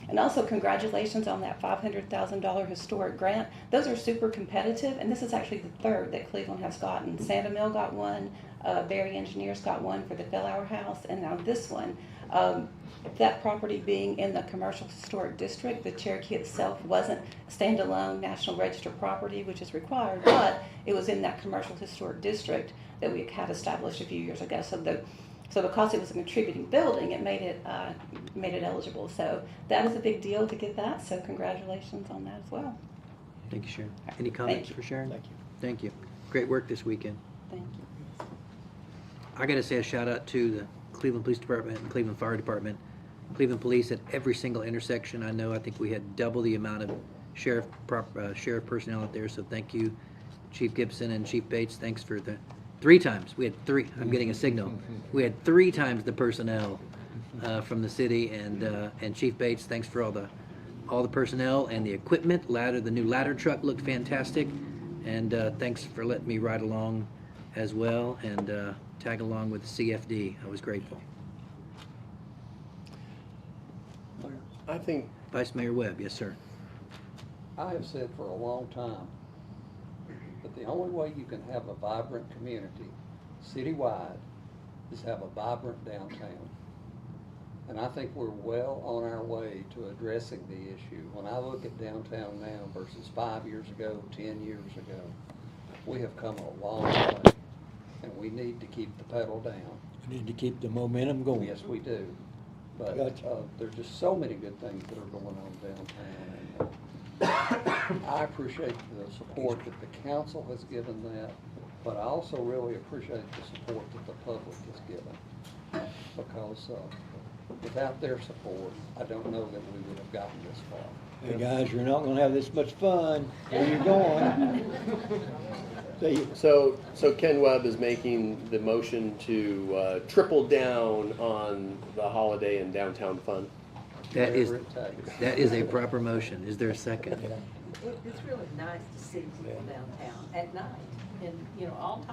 And also congratulations on that $500,000 historic grant. Those are super competitive, and this is actually the third that Cleveland has gotten. Santa Mill got one, Berry Engineers got one for the Fellauer House, and now this one. That property being in the Commercial Historic District, the Cherokee itself wasn't standalone National Register property, which is required, but it was in that Commercial Historic District that we had established a few years ago. So because it was a contributing building, it made it eligible. So that is a big deal to get that. So congratulations on that as well. Thank you, Sharon. Any comments for Sharon? Thank you. Thank you. Great work this weekend. Thank you. I gotta say a shout out to the Cleveland Police Department and Cleveland Fire Department. Cleveland Police at every single intersection. I think we had double the amount of sheriff personnel out there. So thank you, Chief Gibson and Chief Bates. Thanks for the 3 times. We had 3. I'm getting a signal. We had 3 times the personnel from the city, and Chief Bates. Thanks for all the personnel and the equipment. The new ladder truck looked fantastic, and thanks for letting me ride along as well and tag along with the CFD. I was grateful. I think Vice Mayor Webb, yes, sir. I have said for a long time that the only way you can have a vibrant community citywide is have a vibrant downtown. And I think we're well on our way to addressing the issue. When I look at downtown now versus 5 years ago, 10 years ago, we have come a long way. And we need to keep the pedal down. We need to keep the momentum going. Yes, we do. But Gotcha. there's just so many good things that are going on downtown. And I appreciate the support that the council has given that, but I also really appreciate the support that the public has given. Because without their support, I don't know that we would have gotten this far. Hey, guys, you're not gonna have this much fun. Where you going? so. Ken Webb is making the motion to triple down on the holiday and downtown fun. That is Whatever it takes. that is a proper motion. Is there a second? It's really nice to see people downtown at night, and all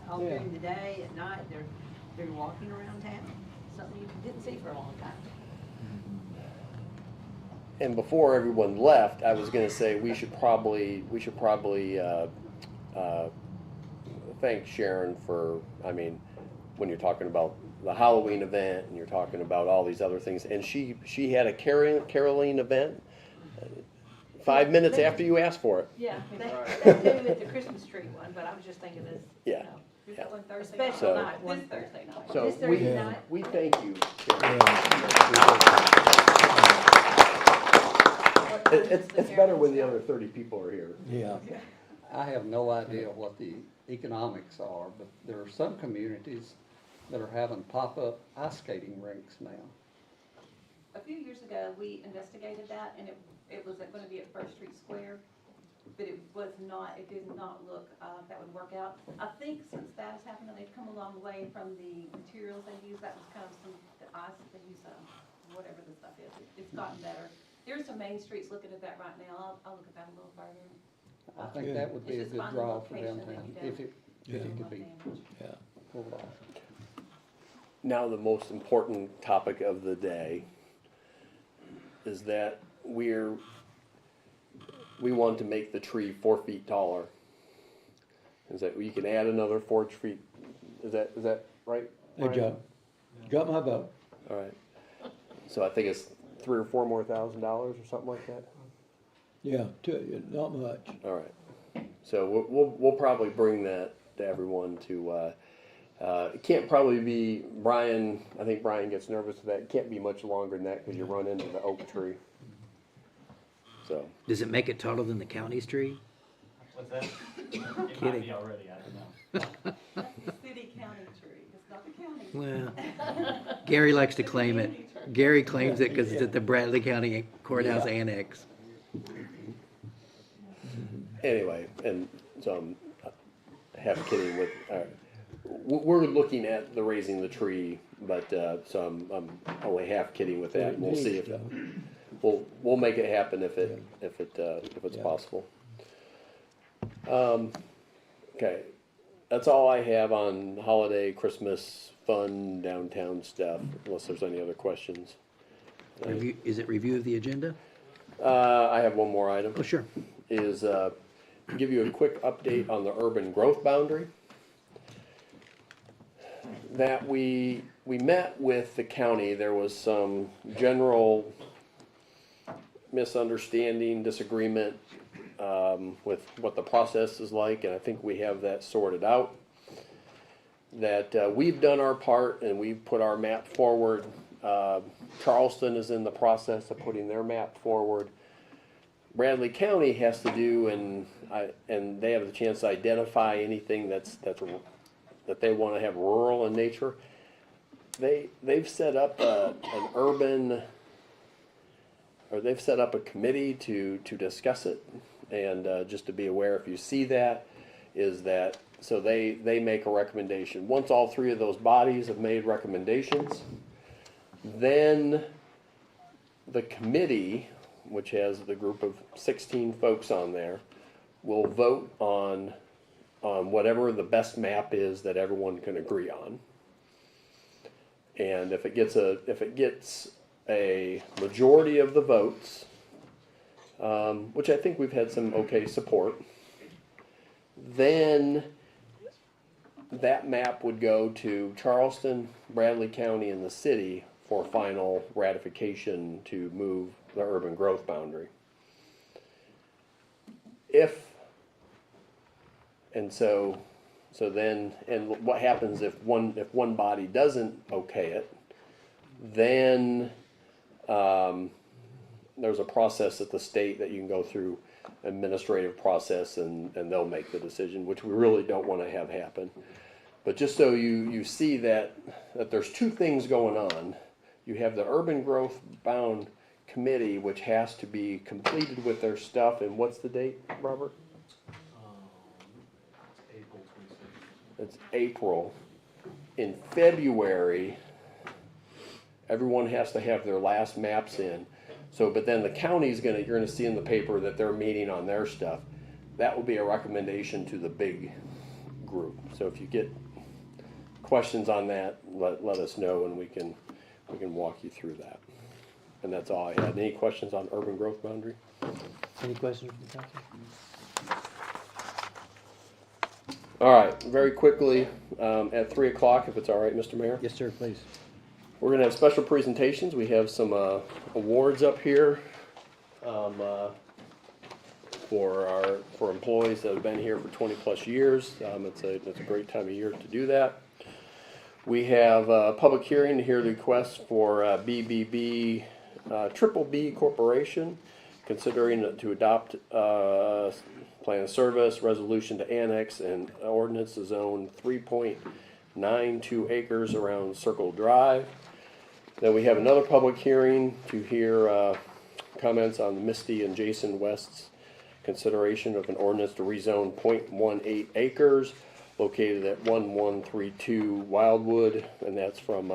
Yeah. during the day, at night, they're walking around town. Something you didn't see for a long time. And before everyone left, I was going to say we should probably thank Sharon for. I mean, when you're talking about the Halloween event and you're talking about all these other things, and she had a Caroline event 5 minutes after you asked for it. Yeah, they do at the Christmas tree one, but I was just thinking this, Yeah. a special So- night, one Thursday night. So This Thursday Yeah. night. we thank you, Sharon. It's better when the other 30 people are here. Yeah. I have no idea what the economics are, but there are some communities that are having pop-up ice skating rinks now. A few years ago, we investigated that, and it was going to be at First Street Square, but it did not look that would work out. I think since that has happened, and they've come a long way from the materials they use. That was kind of the ice that they use, whatever the stuff is. It's gotten better. There's some main streets looking at that right now. I'll look at that a little further. I think that would be a It's just good finding a draw for location that downtown, you if it could be Yeah. pulled off. Now the most important topic of the day is that we want to make the tree 4 feet taller. Is that you can add another 4 feet? Is that right? Good Brian? job. Got my vote. All right. So I think it's $3,000 or $4,000 or something like that. Yeah, not much. All right. So we'll probably bring that to everyone to. It can't probably be Brian. I think Brian gets nervous with that. It can't be much longer than that because you run into the oak tree. So. Does it make it taller than the county's tree? What's that? It Kidding. might be already, I don't know. That's the city county tree. It's not the county. Well, Gary likes to claim it. Gary claims it because it's at the Bradley County Courthouse Yeah. Annex. Anyway, and so I'm half kidding with, we're looking at the raising the tree, but, so I'm only half kidding with that. We'll see if, we'll make it happen if it's possible. Okay, that's all I have on holiday, Christmas, fun, downtown stuff, unless there's any other questions. Review, is it review of the agenda? I have one more item. Oh, sure. Is give you a quick update on the urban growth boundary. That we met with the county. There was some general misunderstanding, disagreement with what the process is like, and I think we have that sorted out. That we've done our part and we've put our map forward. Charleston is in the process of putting their map forward. Bradley County has to do, and they have the chance to identify anything that they want to have rural in nature. They've set up an urban, or they've set up a committee to discuss it, and just to be aware, if you see that, is that so they make a recommendation. Once all three of those bodies have made recommendations, then the committee, which has the group of 16 folks on there, will vote on whatever the best map is that everyone can agree on. And if it gets a majority of the votes, which I think we've had some okay support, then that map would go to Charleston, Bradley County, and the city for final ratification to move the urban growth boundary. And what happens if one body doesn't okay it, then there's a process at the state that you can go through, administrative process, and they'll make the decision, which we really don't want to have happen. But just so you see that there's two things going on. You have the urban growth bound committee, which has to be completed with their stuff, and what's the date, Robert? April 26th. It's April. In February, everyone has to have their last maps in. So, but then the county's you're gonna see in the paper that they're meeting on their stuff. That will be a recommendation to the big group. So if you get questions on that, let us know, and we can walk you through that. And that's all I had. Any questions on urban growth boundary? Any questions from the council? All right, very quickly, at 3 o'clock, if it's all right, Mr. Mayor. Yes, sir, please. We're gonna have special presentations. We have some awards up here for employees that have been here for 20+ years. It's a great time of year to do that. We have a public hearing to hear the request for BBB Triple B Corporation, considering to adopt plan of service resolution to annex and ordinance to zone 3.92 acres around Circle Drive. Then we have another public hearing to hear comments on the Misty and Jason West's consideration of an ordinance to rezone 0.18 acres located at 1132 Wildwood, and that's from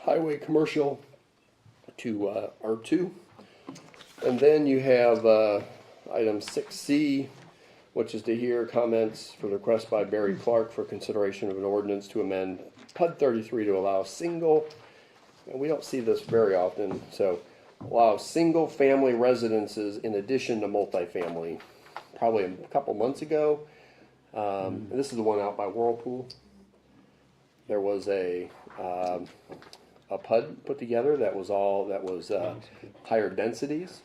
highway commercial to R2. And then you have item 6C, which is to hear comments for the request by Barry Clark for consideration of an ordinance to amend PUD 33 to allow single, and we don't see this very often, so allow single family residences in addition to multifamily. Probably a couple months ago, and this is the one out by Whirlpool. There was a PUD put together that was higher densities.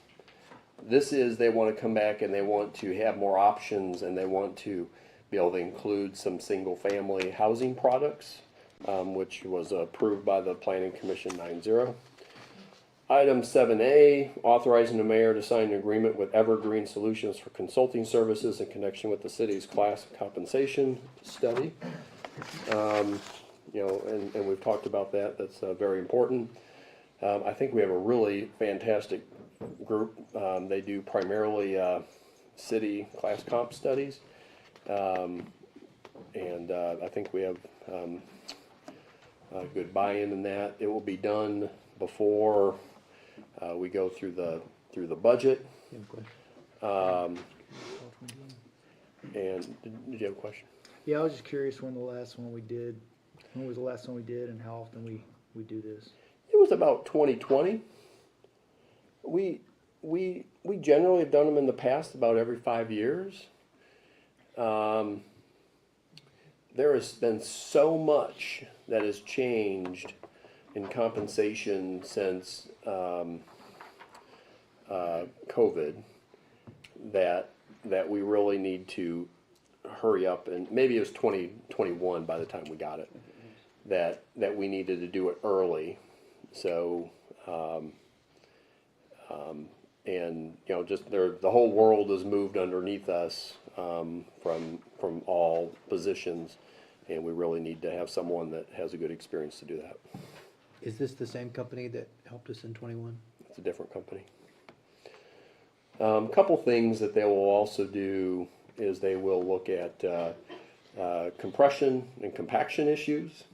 This is, they want to come back and they want to have more options, and they want to be able to include some single family housing products, which was approved by the Planning Commission 9-0. Item 7A, authorizing the mayor to sign an agreement with Evergreen Solutions for consulting services in connection with the city's class compensation study. And we've talked about that. That's very important. I think we have a really fantastic group. They do primarily city class comp studies. And I think we have good buy-in in that. It will be done before we go through the budget. And did you have a question? Yeah, I was just curious when was the last one we did, and how often we do this? It was about 2020. We generally have done them in the past about every 5 years. There has been so much that has changed in compensation since COVID that we really need to hurry up, and maybe it was 2021 by the time we got it, that we needed to do it early. So, and just the whole world has moved underneath us from all positions, and we really need to have someone that has a good experience to do that. Is this the same company that helped us in 21? It's a different company. A couple things that they will also do is they will look at compression and compaction issues.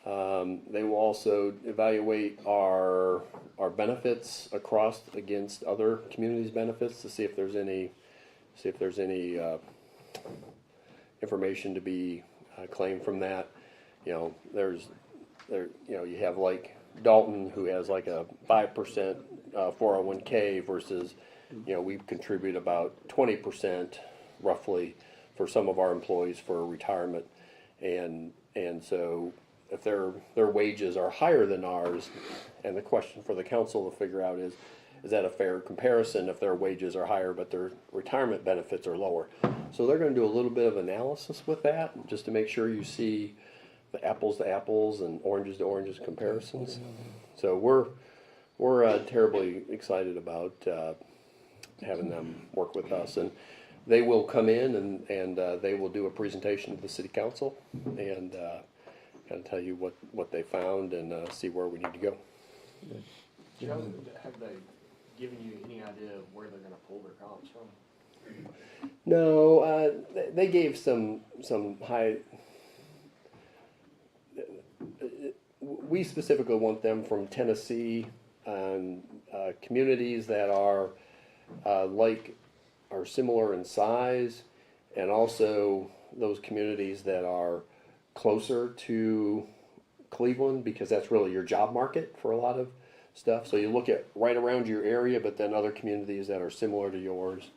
They will also evaluate our benefits across against other communities' benefits to see if there's any information to be claimed from that. You have like Dalton, who has like a 5% 401k versus, we contribute about 20% roughly for some of our employees for retirement, and so if their wages are higher than ours, and the question for the council to figure out is that a fair comparison if their wages are higher but their retirement benefits are lower? So they're going to do a little bit of analysis with that just to make sure you see the apples to apples and oranges to oranges comparisons. So we're terribly excited about having them work with us, and they will come in and they will do a presentation to the city council and kind of tell you what they found and see where we need to go. Joe, have they given you any idea of where they're going to pull their comps from? No, they gave some high. We specifically want them from Tennessee and communities that are similar in size, and also those communities that are closer to Cleveland, because that's really your job market for a lot of stuff. So you look at right around your area, but then other communities that are similar to yours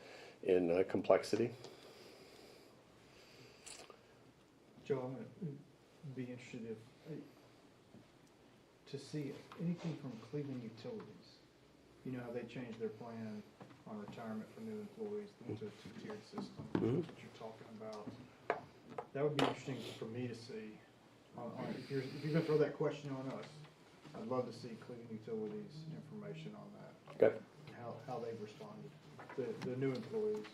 in complexity. Joe, I'm going to be interested to see anything from Cleveland Utilities. You know how they changed their plan on retirement for new employees, went to a two-tiered system, that you're talking about. That would be interesting for me to see. If you're going to throw that question on us, I'd love to see Cleveland Utilities information on that. Okay. How they've responded, the new employees.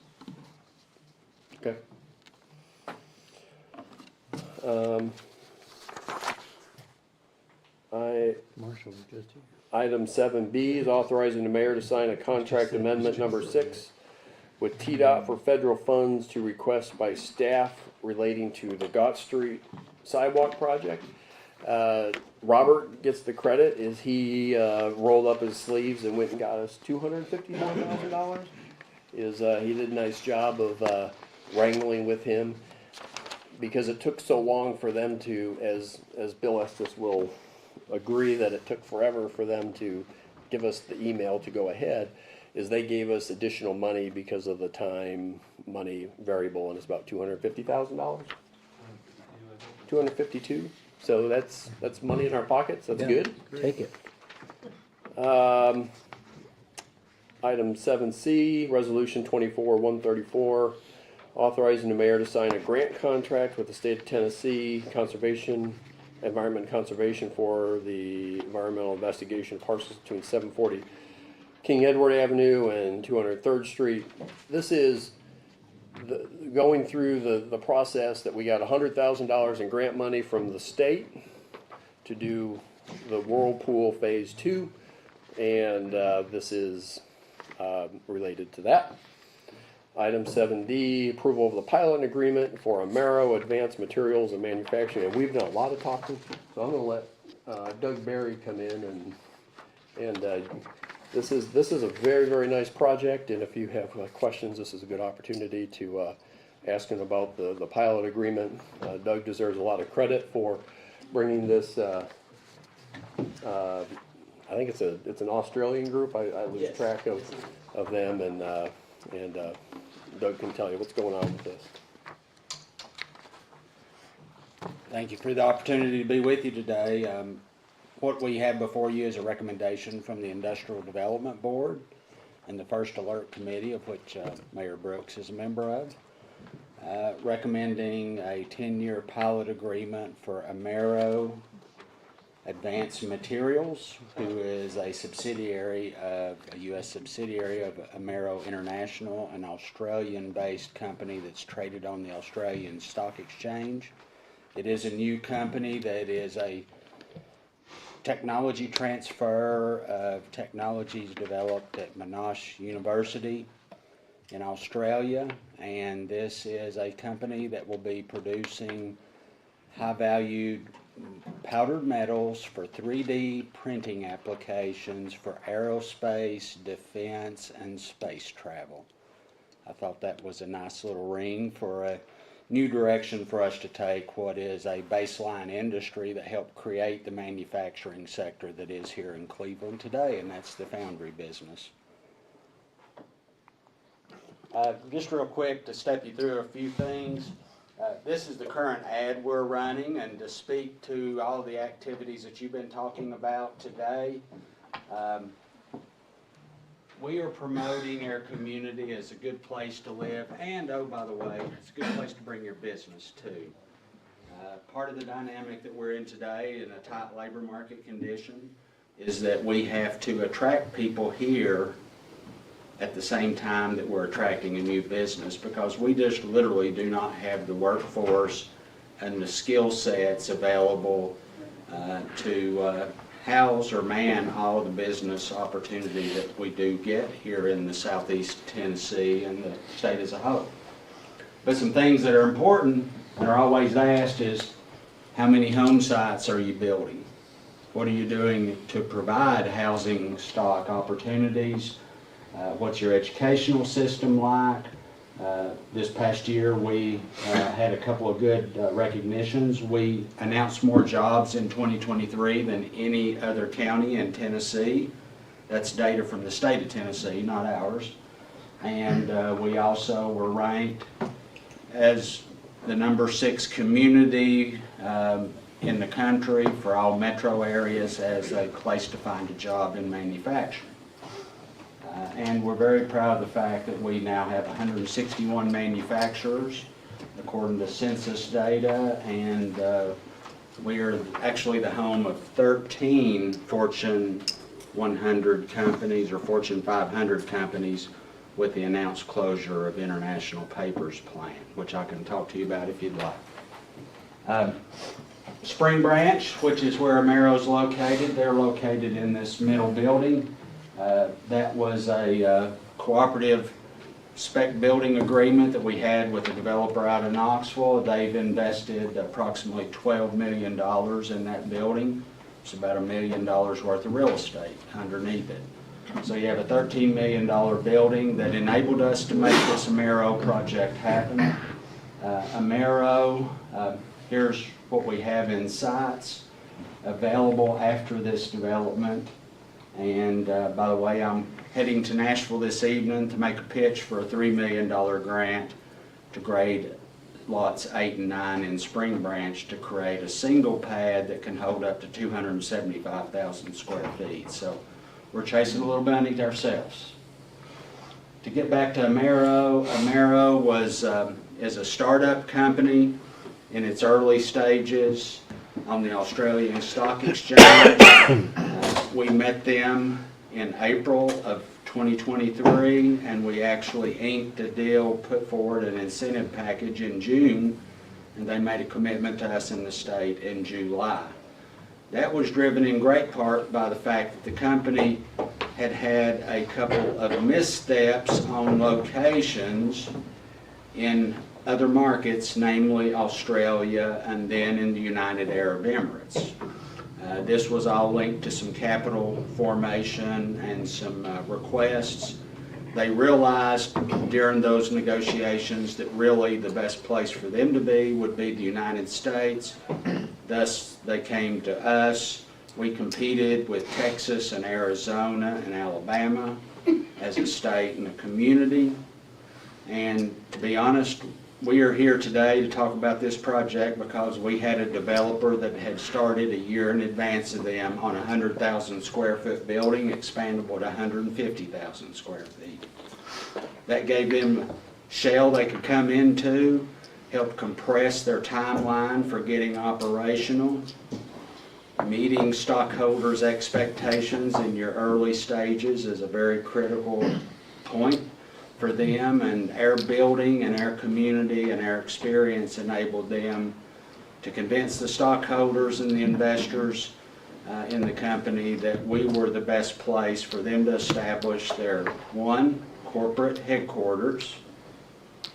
Okay. Marshall was just here. Item 7B is authorizing the mayor to sign a contract amendment number 6 with TDOT for federal funds to request by staff relating to the Gott Street sidewalk project. Robert gets the credit as he rolled up his sleeves and went and got us $251,000. He did a nice job of wrangling with him, because it took so long for them to, as Bill Estes will agree, that it took forever for them to give us the email to go ahead, is they gave us additional money because of the time money variable, and it's about $250,000. 252. So that's money in our pockets. That's good. Take it. Item 7C, Resolution 24-134, authorizing the mayor to sign a grant contract with the state of Tennessee Environment Conservation for the environmental investigation parcels between 740 King Edward Avenue and 203rd Street. This is going through the process that we got $100,000 in grant money from the state to do the Whirlpool Phase 2, and this is related to that. Item 7D, approval of the pilot agreement for Amero Advanced Materials and Manufacturing. And we've done a lot of talking, so I'm going to let Doug Berry come in, and this is a very, very nice project. And if you have questions, this is a good opportunity to ask him about the pilot agreement. Doug deserves a lot of credit for bringing this. I think it's an Australian group. I lose track of them, and Doug can tell you what's going on with this. Thank you for the opportunity to be with you today. What we have before you is a recommendation from the Industrial Development Board and the First Alert Committee, of which Mayor Brooks is a member of, recommending a 10-year pilot agreement for Amero Advanced Materials, who is a subsidiary of a U.S. subsidiary of Amero International, an Australian-based company that's traded on the Australian Stock Exchange. It is a new company that is a technology transfer of technologies developed at Monash University in Australia, and this is a company that will be producing high-valued powdered metals for 3D printing applications for aerospace, defense, and space travel. I thought that was a nice little ring for a new direction for us to take what is a baseline industry that helped create the manufacturing sector that is here in Cleveland today, and that's the foundry business. Just real quick to step you through a few things. This is the current ad we're running, and to speak to all the activities that you've been talking about today, we are promoting our community as a good place to live, and oh, by the way, it's a good place to bring your business to. Part of the dynamic that we're in today in a tight labor market condition is that we have to attract people here at the same time that we're attracting a new business, because we just literally do not have the workforce and the skill sets available to house or man all the business opportunity that we do get here in the southeast Tennessee and the state as a whole. But some things that are important and are always asked is, how many home sites are you building? What are you doing to provide housing stock opportunities? What's your educational system like? This past year we had a couple of good recognitions. We announced more jobs in 2023 than any other county in Tennessee. That's data from the state of Tennessee, not ours. And we also were ranked as the #6 community in the country for all metro areas as a place to find a job in manufacturing. And we're very proud of the fact that we now have 161 manufacturers according to census data, and we are actually the home of 13 Fortune 100 companies or Fortune 500 companies with the announced closure of International Paper's plant, which I can talk to you about if you'd like. Spring Branch, which is where Amero's located, they're located in this middle building. That was a cooperative spec building agreement that we had with a developer out of Knoxville. They've invested approximately $12 million in that building. It's about $1 million worth of real estate underneath it. So you have a $13 million building that enabled us to make this Amero project happen. Amero, here's what we have in sites available after this development. And by the way, I'm heading to Nashville this evening to make a pitch for a $3 million grant to grade lots 8 and 9 in Spring Branch to create a single pad that can hold up to 275,000 square feet. So we're chasing a little bunny ourselves. To get back to Amero, Amero is a startup company in its early stages on the Australian Stock Exchange. We met them in April of 2023, and we actually inked a deal, put forward an incentive package in June, and they made a commitment to us in the state in July. That was driven in great part by the fact that the company had had a couple of missteps on locations in other markets, namely Australia and then in the United Arab Emirates. This was all linked to some capital formation and some requests. They realized during those negotiations that really the best place for them to be would be the United States. Thus, they came to us. We competed with Texas and Arizona and Alabama as a state and a community. And to be honest, we are here today to talk about this project because we had a developer that had started a year in advance of them on a 100,000 square foot building, expandable to 150,000 square feet. That gave them a shell they could come into, helped compress their timeline for getting operational. Meeting stockholders' expectations in your early stages is a very critical point for them, and our building and our community and our experience enabled them to convince the stockholders and the investors in the company that we were the best place for them to establish their, one, corporate headquarters,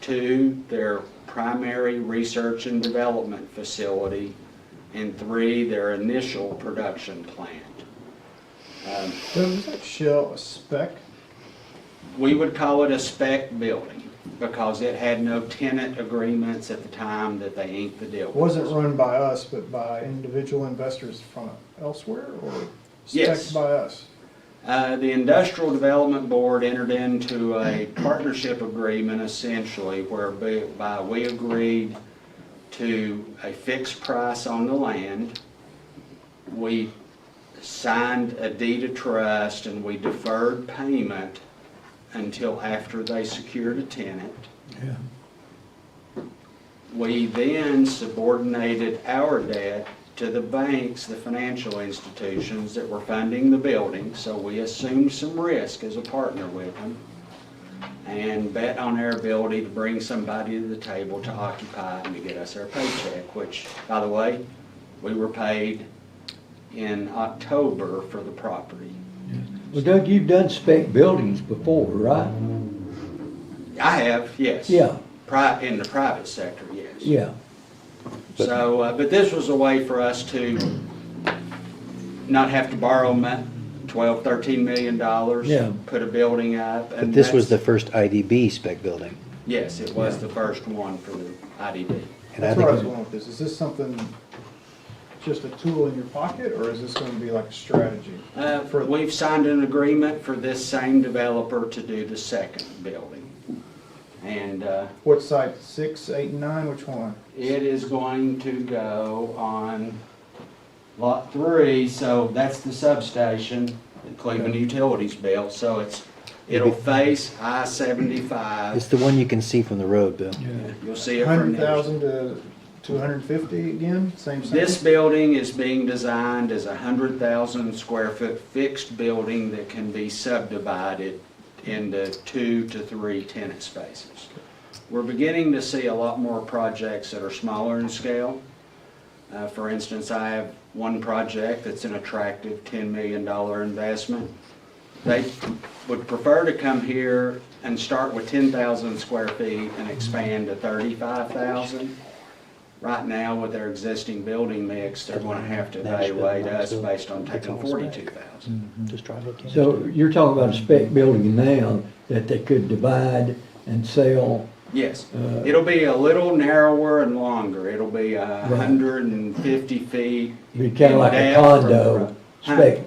two, their primary research and development facility, and three, their initial production plant. So is that shell a spec? We would call it a spec building because it had no tenant agreements at the time that they inked the deal. It wasn't run by us, but by individual investors from elsewhere, or Yes. spec by us? The Industrial Development Board entered into a partnership agreement essentially whereby we agreed to a fixed price on the land. We signed a deed of trust and we deferred payment until after they secured a tenant. Yeah. We then subordinated our debt to the banks, the financial institutions that were funding the building, so we assumed some risk as a partner with them and bet on our ability to bring somebody to the table to occupy and to get us our paycheck, which, by the way, we were paid in October for the property. Well, Doug, you've done spec buildings before, right? I have, yes. Yeah. In the private sector, yes. Yeah. So, but this was a way for us to not have to borrow $12, $13 million, Yeah. put a building up. But And this was the that's- first IDB spec building. Yes, it was the first one for the IDB. And I That's where I was think, going with this. Is this something, just a tool in your pocket, or is this gonna be like a strategy? We've signed an agreement for this same developer to do the second building. And What site, 6, 8, and 9, which one? it is going to go on lot 3, so that's the substation that Cleveland Utilities built, so it'll face I-75. it's the one you can see from the road, Bill. You'll see it from there. 100,000 to 250 again, same size? This building is being designed as a 100,000 square foot fixed building that can be subdivided into 2 to 3 tenant spaces. We're beginning to see a lot more projects that are smaller in scale. For instance, I have one project that's an attractive $10 million investment. They would prefer to come here and start with 10,000 square feet and expand to 35,000. Right now, with their existing building mix, they're going to have to evaluate us based on taking 42,000. Just drive up. So you're talking about a spec building now that they could divide and sell? Yes, it'll be a little narrower and longer. It'll be 150 feet. Be kind of like a in depth from the condo road. spec,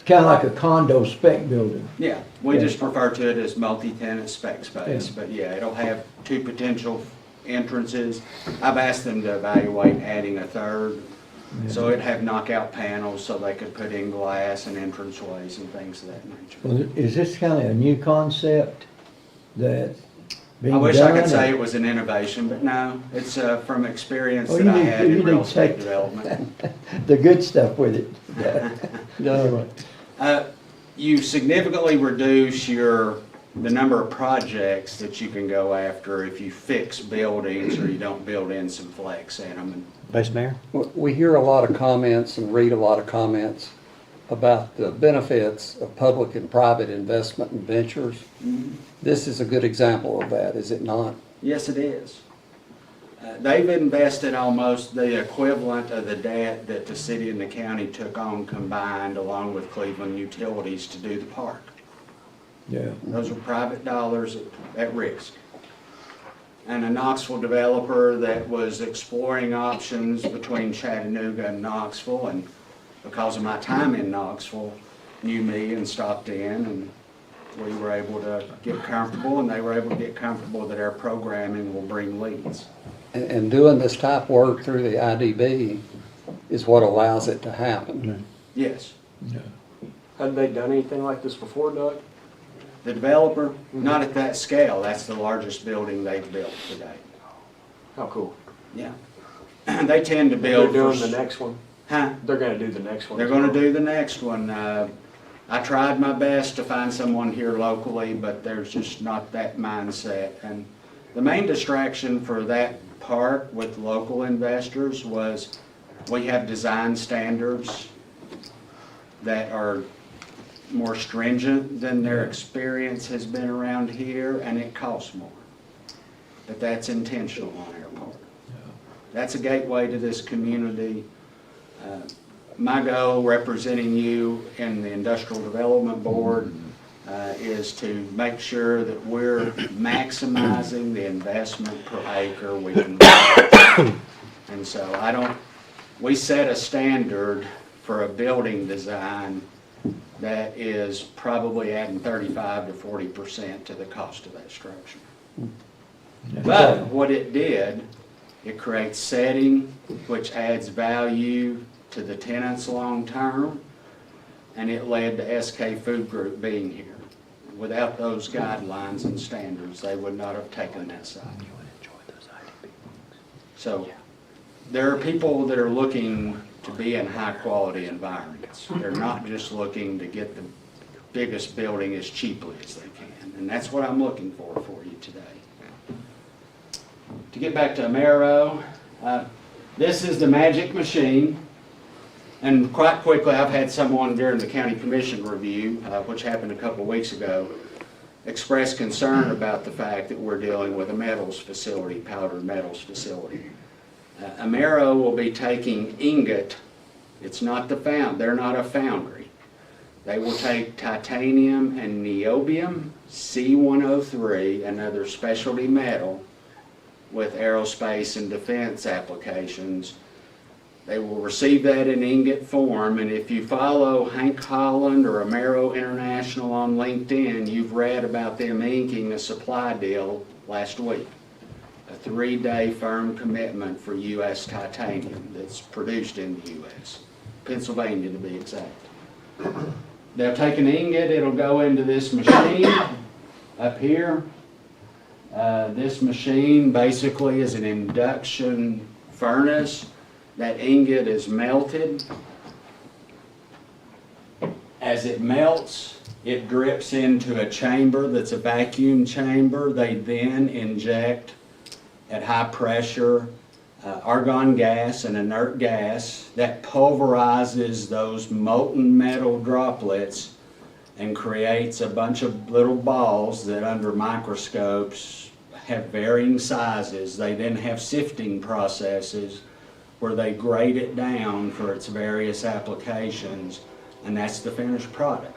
kind of like a condo spec building. Yeah, we Yeah. just refer to it as multi-tenant spec space, Yeah. but yeah, it'll have 2 potential entrances. I've asked them to evaluate adding a third, so it'd have knockout panels so they could put in glass and entranceways and things of that nature. Well, is this kind of a new concept that's being I done? wish I could say it was an innovation, but no, it's from experience Well, that you I need- had you in need real to estate take- development. The good stuff with it. No. You significantly reduce the number of projects that you can go after if you fix buildings or you don't build in some flex in them. And Vice Mayor? We hear a lot of comments and read a lot of comments about the benefits of public and private investment in ventures. This is a good example of that, is it not? Yes, it is. They've invested almost the equivalent of the debt that the city and the county took on combined, along with Cleveland Utilities, to do the park. Yeah. Those are private dollars at risk. And a Knoxville developer that was exploring options between Chattanooga and Knoxville, and because of my time in Knoxville, knew me and stopped in, and we were able to get comfortable, and they were able to get comfortable that our programming will bring leads. And doing this type of work through the IDB is what allows it to happen. Yes. Had they done anything like this before, Doug? The developer, not at that scale. That's the largest building they've built today. How cool. Yeah. They tend to They're build. doing the next one? Huh? They're gonna do the next one. They're gonna do the next one. I tried my best to find someone here locally, but there's just not that mindset. And the main distraction for that park with local investors was we have design standards that are more stringent than their experience has been around here, and it costs more. But that's intentional on our part. That's a gateway to this community. My goal, representing you in the Industrial Development Board, is to make sure that we're maximizing the investment per acre we can make. And so we set a standard for a building design that is probably adding 35 to 40% to the cost of that structure. But what it did, it creates setting, which adds value to the tenants long term, and it led to SK Food Group being here. Without those guidelines and standards, they would not have taken that site. So there are people that are looking to be in high-quality environments. They're not just looking to get the biggest building as cheaply as they can, and that's what I'm looking for you today. To get back to Amero, this is the magic machine, and quite quickly I've had someone during the county commission review, which happened a couple of weeks ago, express concern about the fact that we're dealing with a metals facility, powdered metals facility. Amero will be taking ingot. It's not they're not a foundry. They will take titanium and niobium, C103, another specialty metal, with aerospace and defense applications. They will receive that in ingot form, and if you follow Hank Holland or Amero International on LinkedIn, you've read about them inking a supply deal last week. A 3-day firm commitment for U.S. titanium that's produced in the U.S., Pennsylvania to be exact. They'll take an ingot, it'll go into this machine up here. This machine basically is an induction furnace. That ingot is melted. As it melts, it drips into a chamber that's a vacuum chamber. They then inject at high pressure argon gas and inert gas that pulverizes those molten metal droplets and creates a bunch of little balls that under microscopes have varying sizes. They then have sifting processes where they grade it down for its various applications, and that's the finished product.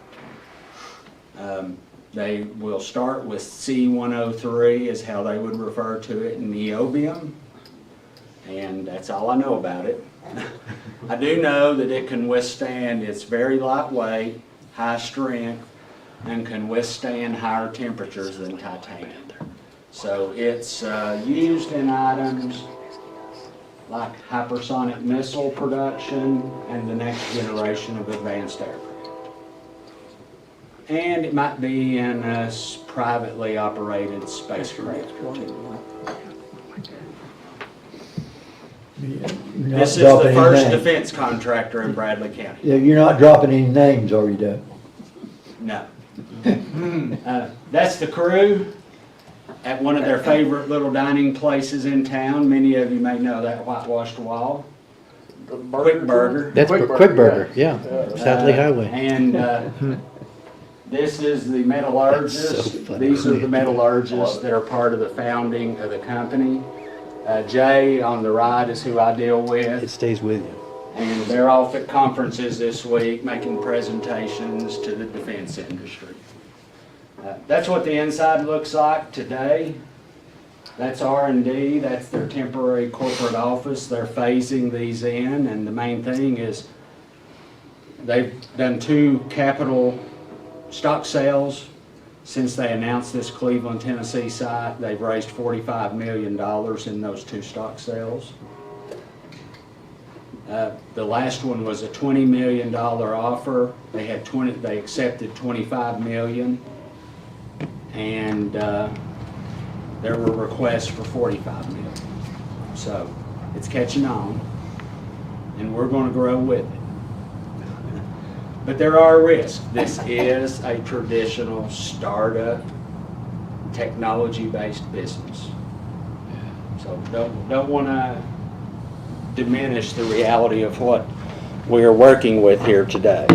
They will start with C103 is how they would refer to it in niobium, and that's all I know about it. I do know that it can withstand, it's very lightweight, high strength, and can withstand higher temperatures than titanium. So it's used in items like hypersonic missile production and the next generation of advanced aircraft. And it might be in a privately operated spacecraft. This is the first defense contractor in Bradley County. Yeah, you're not dropping any names, are you, Doug? No. That's the crew. at one of their favorite little dining places in town. Many of you may know that whitewashed wall. Quick Burger. That's Quick Burger, yeah. Sadly Highway. And this is the metallurgist. That's so funny. These are the metallurgists that are part of the founding of the company. Jay on the right is who I deal with. It stays with you. And they're off at conferences this week making presentations to the defense industry. That's what the inside looks like today. That's R&D, that's their temporary corporate office. They're phasing these in, and the main thing is they've done 2 capital stock sales since they announced this Cleveland, Tennessee site. They've raised $45 million in those 2 stock sales. The last one was a $20 million offer. They accepted $25 million, and there were requests for $45 million. So it's catching on, and we're going to grow with it. But there are risks. This is a traditional startup, technology-based business. So don't want to diminish the reality of what we are working with here today.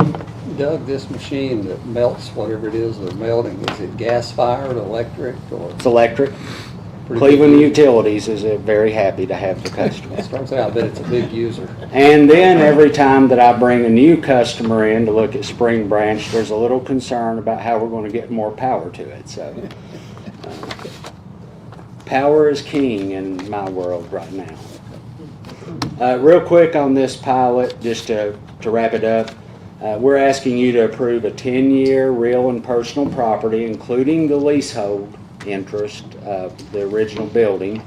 Doug, this machine that melts whatever it is they're melting, is it gas-fired, electric, or? It's electric. Pretty Cleveland big. Utilities is very happy to have the customer. Starts out, I bet it's a big user. And then every time that I bring a new customer in to look at Spring Branch, there's a little concern about how we're going to get more power to it. So power is king in my world right now. Real quick on this pilot, just to wrap it up, we're asking you to approve a 10-year real and personal property, including the leasehold interest of the original building.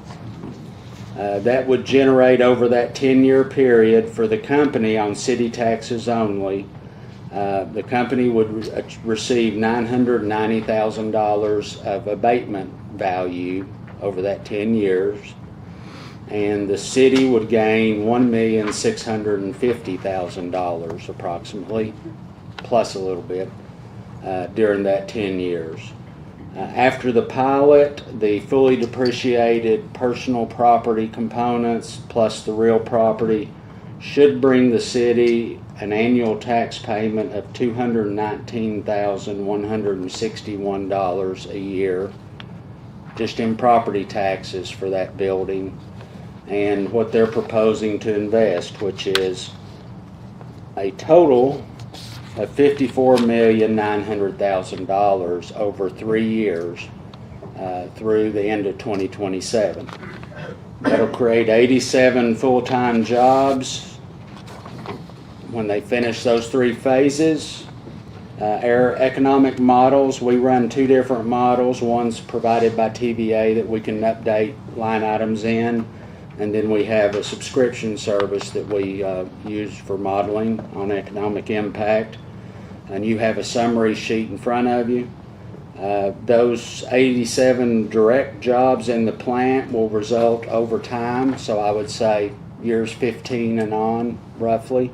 That would generate over that 10-year period for the company on city taxes only. The company would receive $990,000 of abatement value over that 10 years. And the city would gain $1,650,000 approximately, plus a little bit, during that 10 years. After the pilot, the fully depreciated personal property components plus the real property should bring the city an annual tax payment of $219,161 a year, just in property taxes for that building, and what they're proposing to invest, which is a total of $54,900,000 over 3 years through the end of 2027. That'll create 87 full-time jobs when they finish those 3 phases. Our economic models, we run 2 different models. One's provided by TVA that we can update line items in, and then we have a subscription service that we use for modeling on economic impact. And you have a summary sheet in front of you. Those 87 direct jobs in the plant will result over time, so I would say years 15 and on, roughly.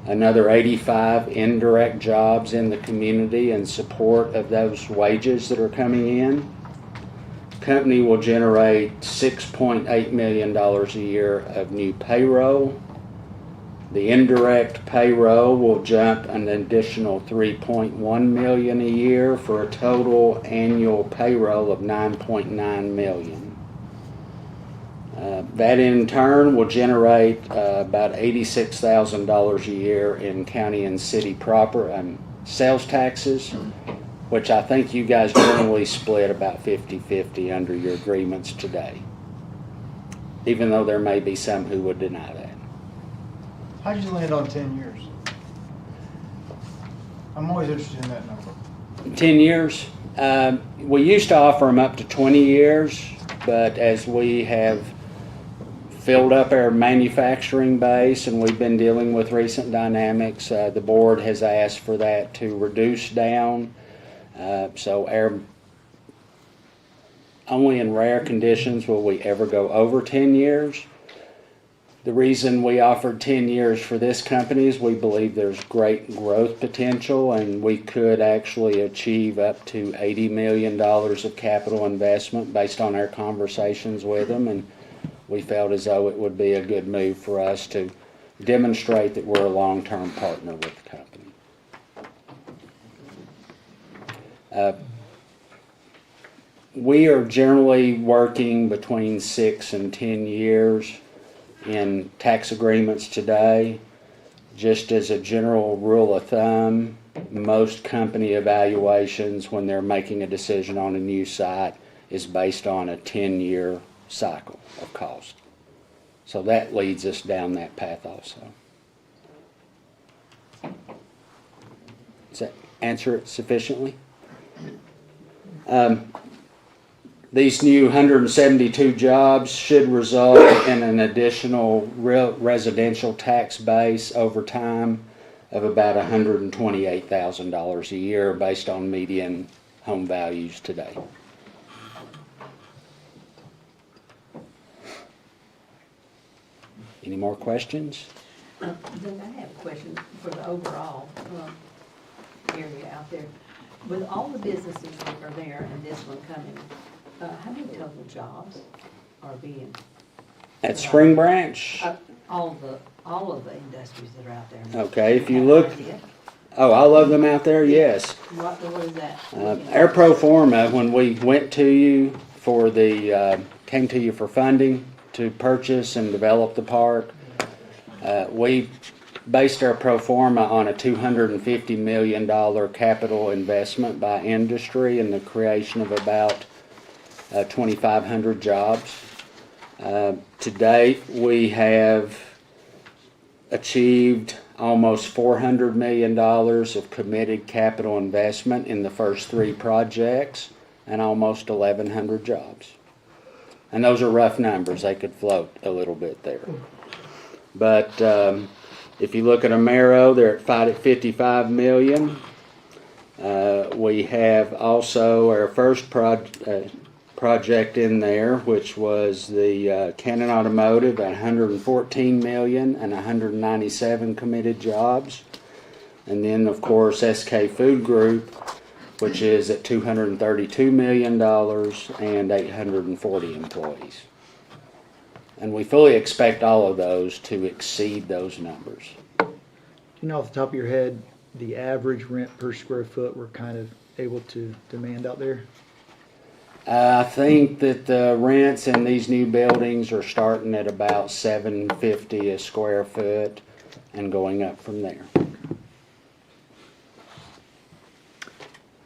Another 85 indirect jobs in the community in support of those wages that are coming in. Company will generate $6.8 million a year of new payroll. The indirect payroll will jump an additional $3.1 million a year for a total annual payroll of $9.9 million. That in turn will generate about $86,000 a year in county and city proper sales taxes, which I think you guys generally split about 50-50 under your agreements today, even though there may be some who would deny that. How'd you land on 10 years? I'm always interested in that number. 10 years. We used to offer them up to 20 years, but as we have filled up our manufacturing base and we've been dealing with recent dynamics, the board has asked for that to reduce down. So only in rare conditions will we ever go over 10 years. The reason we offered 10 years for this company is we believe there's great growth potential, and we could actually achieve up to $80 million of capital investment based on our conversations with them, and we felt as though it would be a good move for us to demonstrate that we're a long-term partner with the company. We are generally working between 6 and 10 years in tax agreements today. Just as a general rule of thumb, most company evaluations when they're making a decision on a new site is based on a 10-year cycle of cost. So that leads us down that path also. Does that answer it sufficiently? These new 172 jobs should result in an additional residential tax base over time of about $128,000 a year based on median home values today. Any more questions? Then I have a question for the overall area out there. With all the businesses that are there and this one coming, how many total jobs are being? At Spring Branch? All of the industries that are out there. Okay, if you look, oh, all of them out there, yes. What is that? Our pro forma, when we went to you for came to you for funding to purchase and develop the park, we based our pro forma on a $250 million capital investment by industry and the creation of about 2,500 jobs. To date, we have achieved almost $400 million of committed capital investment in the first 3 projects and almost 1,100 jobs. And those are rough numbers. They could float a little bit there. But if you look at Amero, they're at 55 million. We have also our first project in there, which was the Cannon Automotive, 114 million and 197 committed jobs. And then, of course, SK Food Group, which is at $232 million and 840 employees. And we fully expect all of those to exceed those numbers. Do you know off the top of your head the average rent per square foot we're kind of able to demand out there? I think that the rents in these new buildings are starting at about $750 a square foot and going up from there.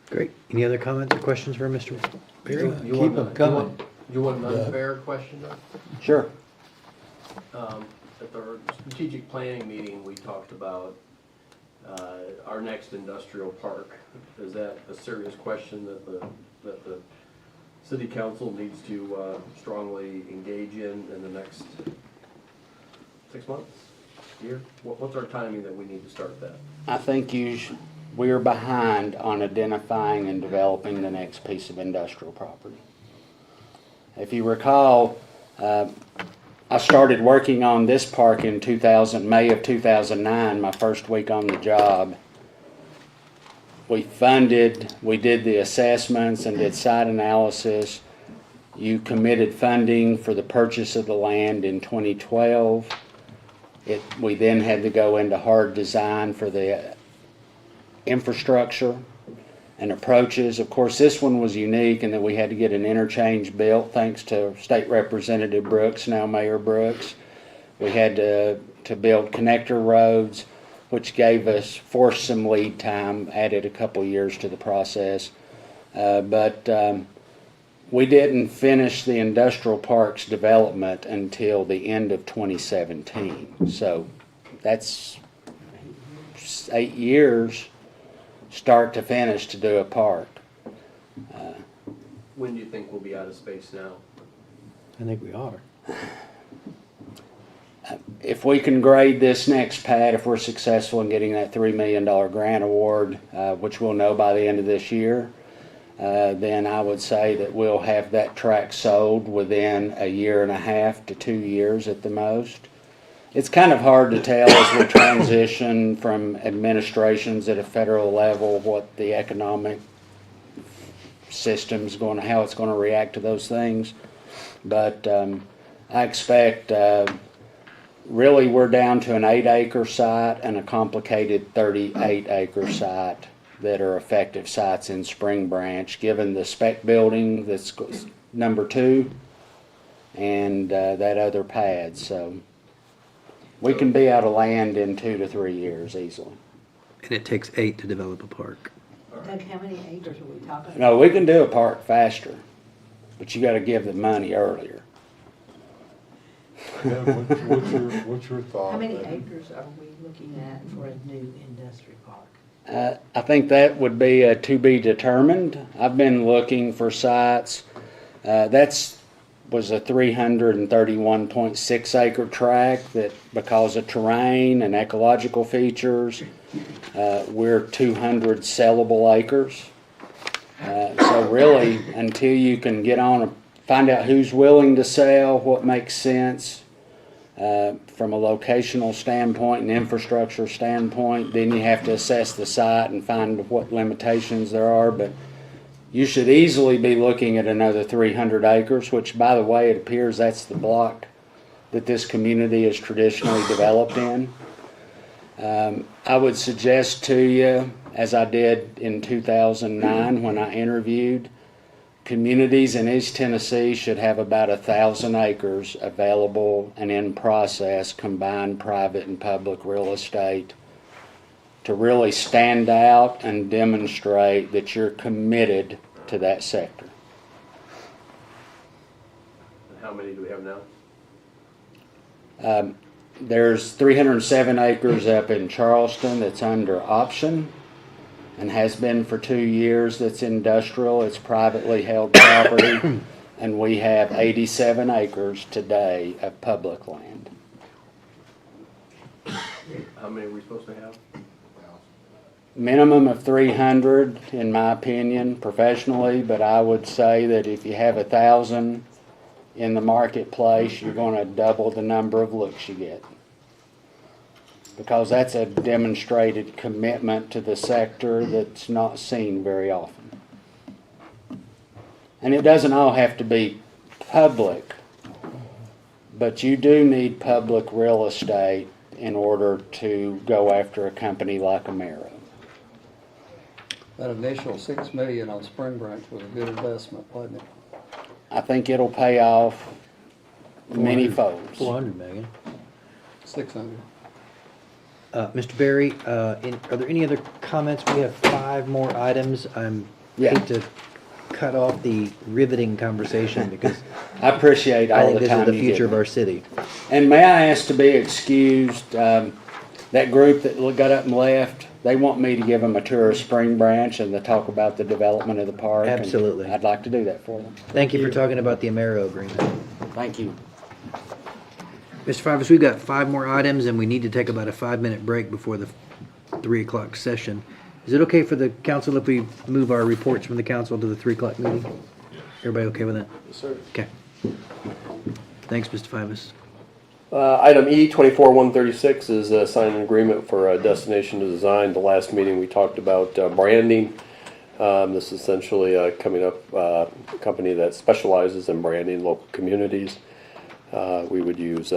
Great. Any other comments or questions for Mr. Perry? Keep them coming. You want an unfair question though? Sure. At our strategic planning meeting, we talked about our next industrial park. Is that a serious question that the city council needs to strongly engage in the next 6 months, year? What's our timing that we need to start that? I think we are behind on identifying and developing the next piece of industrial property. If you recall, I started working on this park in May of 2009, my first week on the job. We did the assessments and did site analysis. You committed funding for the purchase of the land in 2012. We then had to go into hard design for the infrastructure and approaches. Of course, this one was unique in that we had to get an interchange built thanks to State Representative Brooks, now Mayor Brooks. We had to build connector roads, which forced some lead time, added a couple years to the process. But we didn't finish the industrial park's development until the end of 2017. So that's 8 years start to finish to do a park. When do you think we'll be out of space now? I think we are. If we can grade this next pad, if we're successful in getting that $3 million grant award, which we'll know by the end of this year, then I would say that we'll have that track sold within 1.5 to 2 years at the most. it's kind of hard to tell as we transition from administrations at a federal level what the economic system's going to, how it's going to react to those things. But I expect really we're down to an 8-acre site and a complicated 38-acre site that are effective sites in Spring Branch, given the spec building that's number 2 and that other pad. So we can be out of land in 2 to 3 years easily. And it takes 8 to develop a park. Doug, how many acres are we talking about? No, we can do a park faster, but you got to give the money earlier. What's your thought? How many acres are we looking at for a new industry park? I think that would be to be determined. I've been looking for sites. Was a 331.6 acre tract that, because of terrain and ecological features, we're 200 sellable acres. So really, until you can get on find out who's willing to sell, what makes sense from a locational standpoint and infrastructure standpoint, then you have to assess the site and find what limitations there are. But you should easily be looking at another 300 acres, which, by the way, it appears that's the block that this community is traditionally developed in. I would suggest to you, as I did in 2009 when I interviewed, communities in East Tennessee should have about 1,000 acres available and in process, combined private and public real estate, to really stand out and demonstrate that you're committed to that sector. How many do we have now? There's 307 acres up in Charleston that's under option and has been for 2 years. That's industrial. It's privately held property. And we have 87 acres today of public land. How many are we supposed to have? Minimum of 300, in my opinion, professionally, but I would say that if you have 1,000 in the marketplace, you're going to double the number of looks you get. Because that's a demonstrated commitment to the sector that's not seen very often. And it doesn't all have to be public, but you do need public real estate in order to go after a company like Amero. That initial $6 million on Spring Branch was a good investment, wasn't it? I think it'll pay off many folds. 400 million. 600. Mr. Berry, are there any other comments? We have 5 more items. Yeah. Hate to cut off the riveting conversation because I appreciate all the this time is the you future give of me. our city. And may I ask to be excused? That group that got up and left, they want me to give them a tour of Spring Branch and to talk about the development of the park. and Absolutely. I'd like to do that for them. Thank you for talking about the Amero agreement. Thank you. Mr. Fivers, we've got 5 more items and we need to take about a 5-minute break before the 3 o'clock session. Is it okay for the council if we move our reports from the council to the 3 o'clock meeting? Everybody okay with that? Yes, sir. Okay. Thanks, Mr. Fivers. Item E, 24-136, is sign an agreement for a destination to design. The last meeting we talked about branding. This is essentially coming up a company that specializes in branding local communities. We would use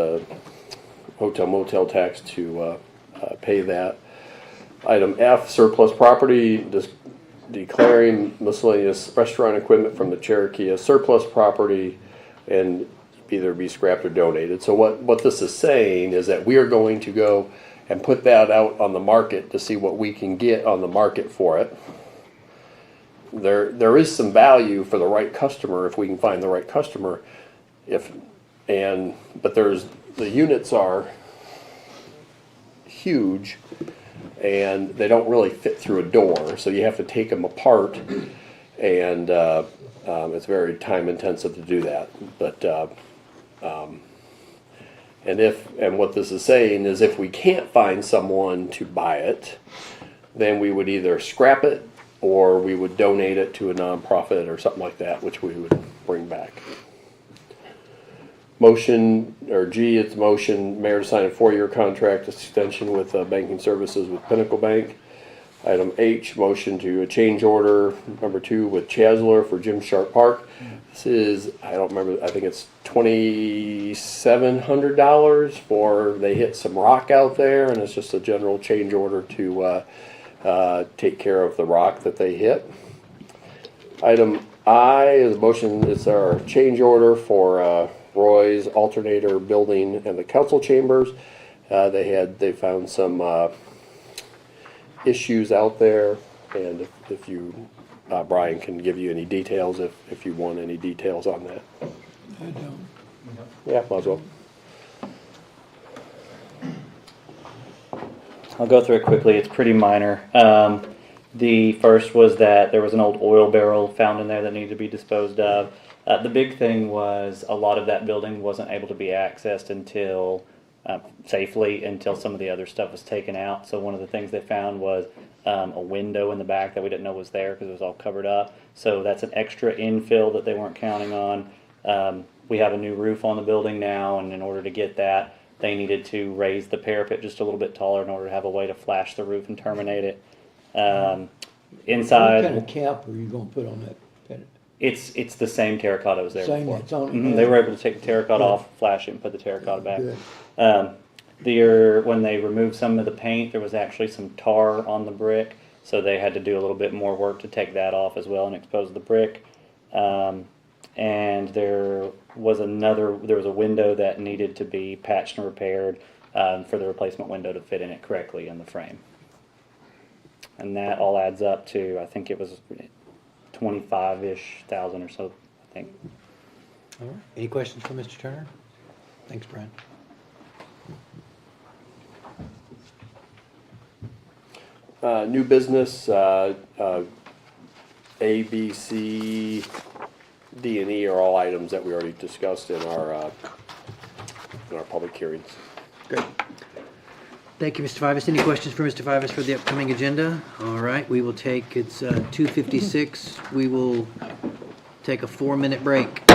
hotel motel tax to pay that. Item F, surplus property, declaring miscellaneous restaurant equipment from the Cherokee as surplus property and either be scrapped or donated. So what this is saying is that we are going to go and put that out on the market to see what we can get on the market for it. There is some value for the right customer if we can find the right customer. But the units are huge and they don't really fit through a door, so you have to take them apart, and it's very time intensive to do that. But and what this is saying is if we can't find someone to buy it, then we would either scrap it or we would donate it to a nonprofit or something like that, which we would bring back. Motion, or G, it's motion, mayor to sign a 4-year contract extension with banking services with Pinnacle Bank. Item H, motion to a change order number 2 with Chasler for Jim Sharp Park. This is, I don't remember, I think it's $2,700 for, they hit some rock out there, and it's just a general change order to take care of the rock that they hit. Item I is motion, it's our change order for Roy's alternator building and the council chambers. They found some issues out there, and if you, Brian can give you any details if you want any details on that. I don't. Yeah, might as well. I'll go through it quickly. It's pretty minor. The first was that there was an old oil barrel found in there that needed to be disposed of. The big thing was a lot of that building wasn't able to be accessed until safely until some of the other stuff was taken out. So one of the things they found was a window in the back that we didn't know was there because it was all covered up. So that's an extra infill that they weren't counting on. We have a new roof on the building now, and in order to get that, they needed to raise the parapet just a little bit taller in order to have a way to flash the roof and terminate it. Inside, What kind of cap are you gonna put on that? it's the same terracotta that was there Same before. that's on it. They were able to take the terracotta Good. off, flash it, and put the terracotta back. Good. When they removed some of the paint, there was actually some tar on the brick, so they had to do a little bit more work to take that off as well and expose the brick. And there was a window that needed to be patched and repaired for the replacement window to fit in it correctly in the frame. And that all adds up to, I think it was 25-ish thousand or so, I think. All right. Any questions for Mr. Turner? Thanks, Brian. New business, A, B, C, D, and E are all items that we already discussed in our public hearings. Great. Thank you, Mr. Fivas. Any questions for Mr. Fivas for the upcoming agenda? All right, we will take, it's 2:56. We will take a 4-minute break.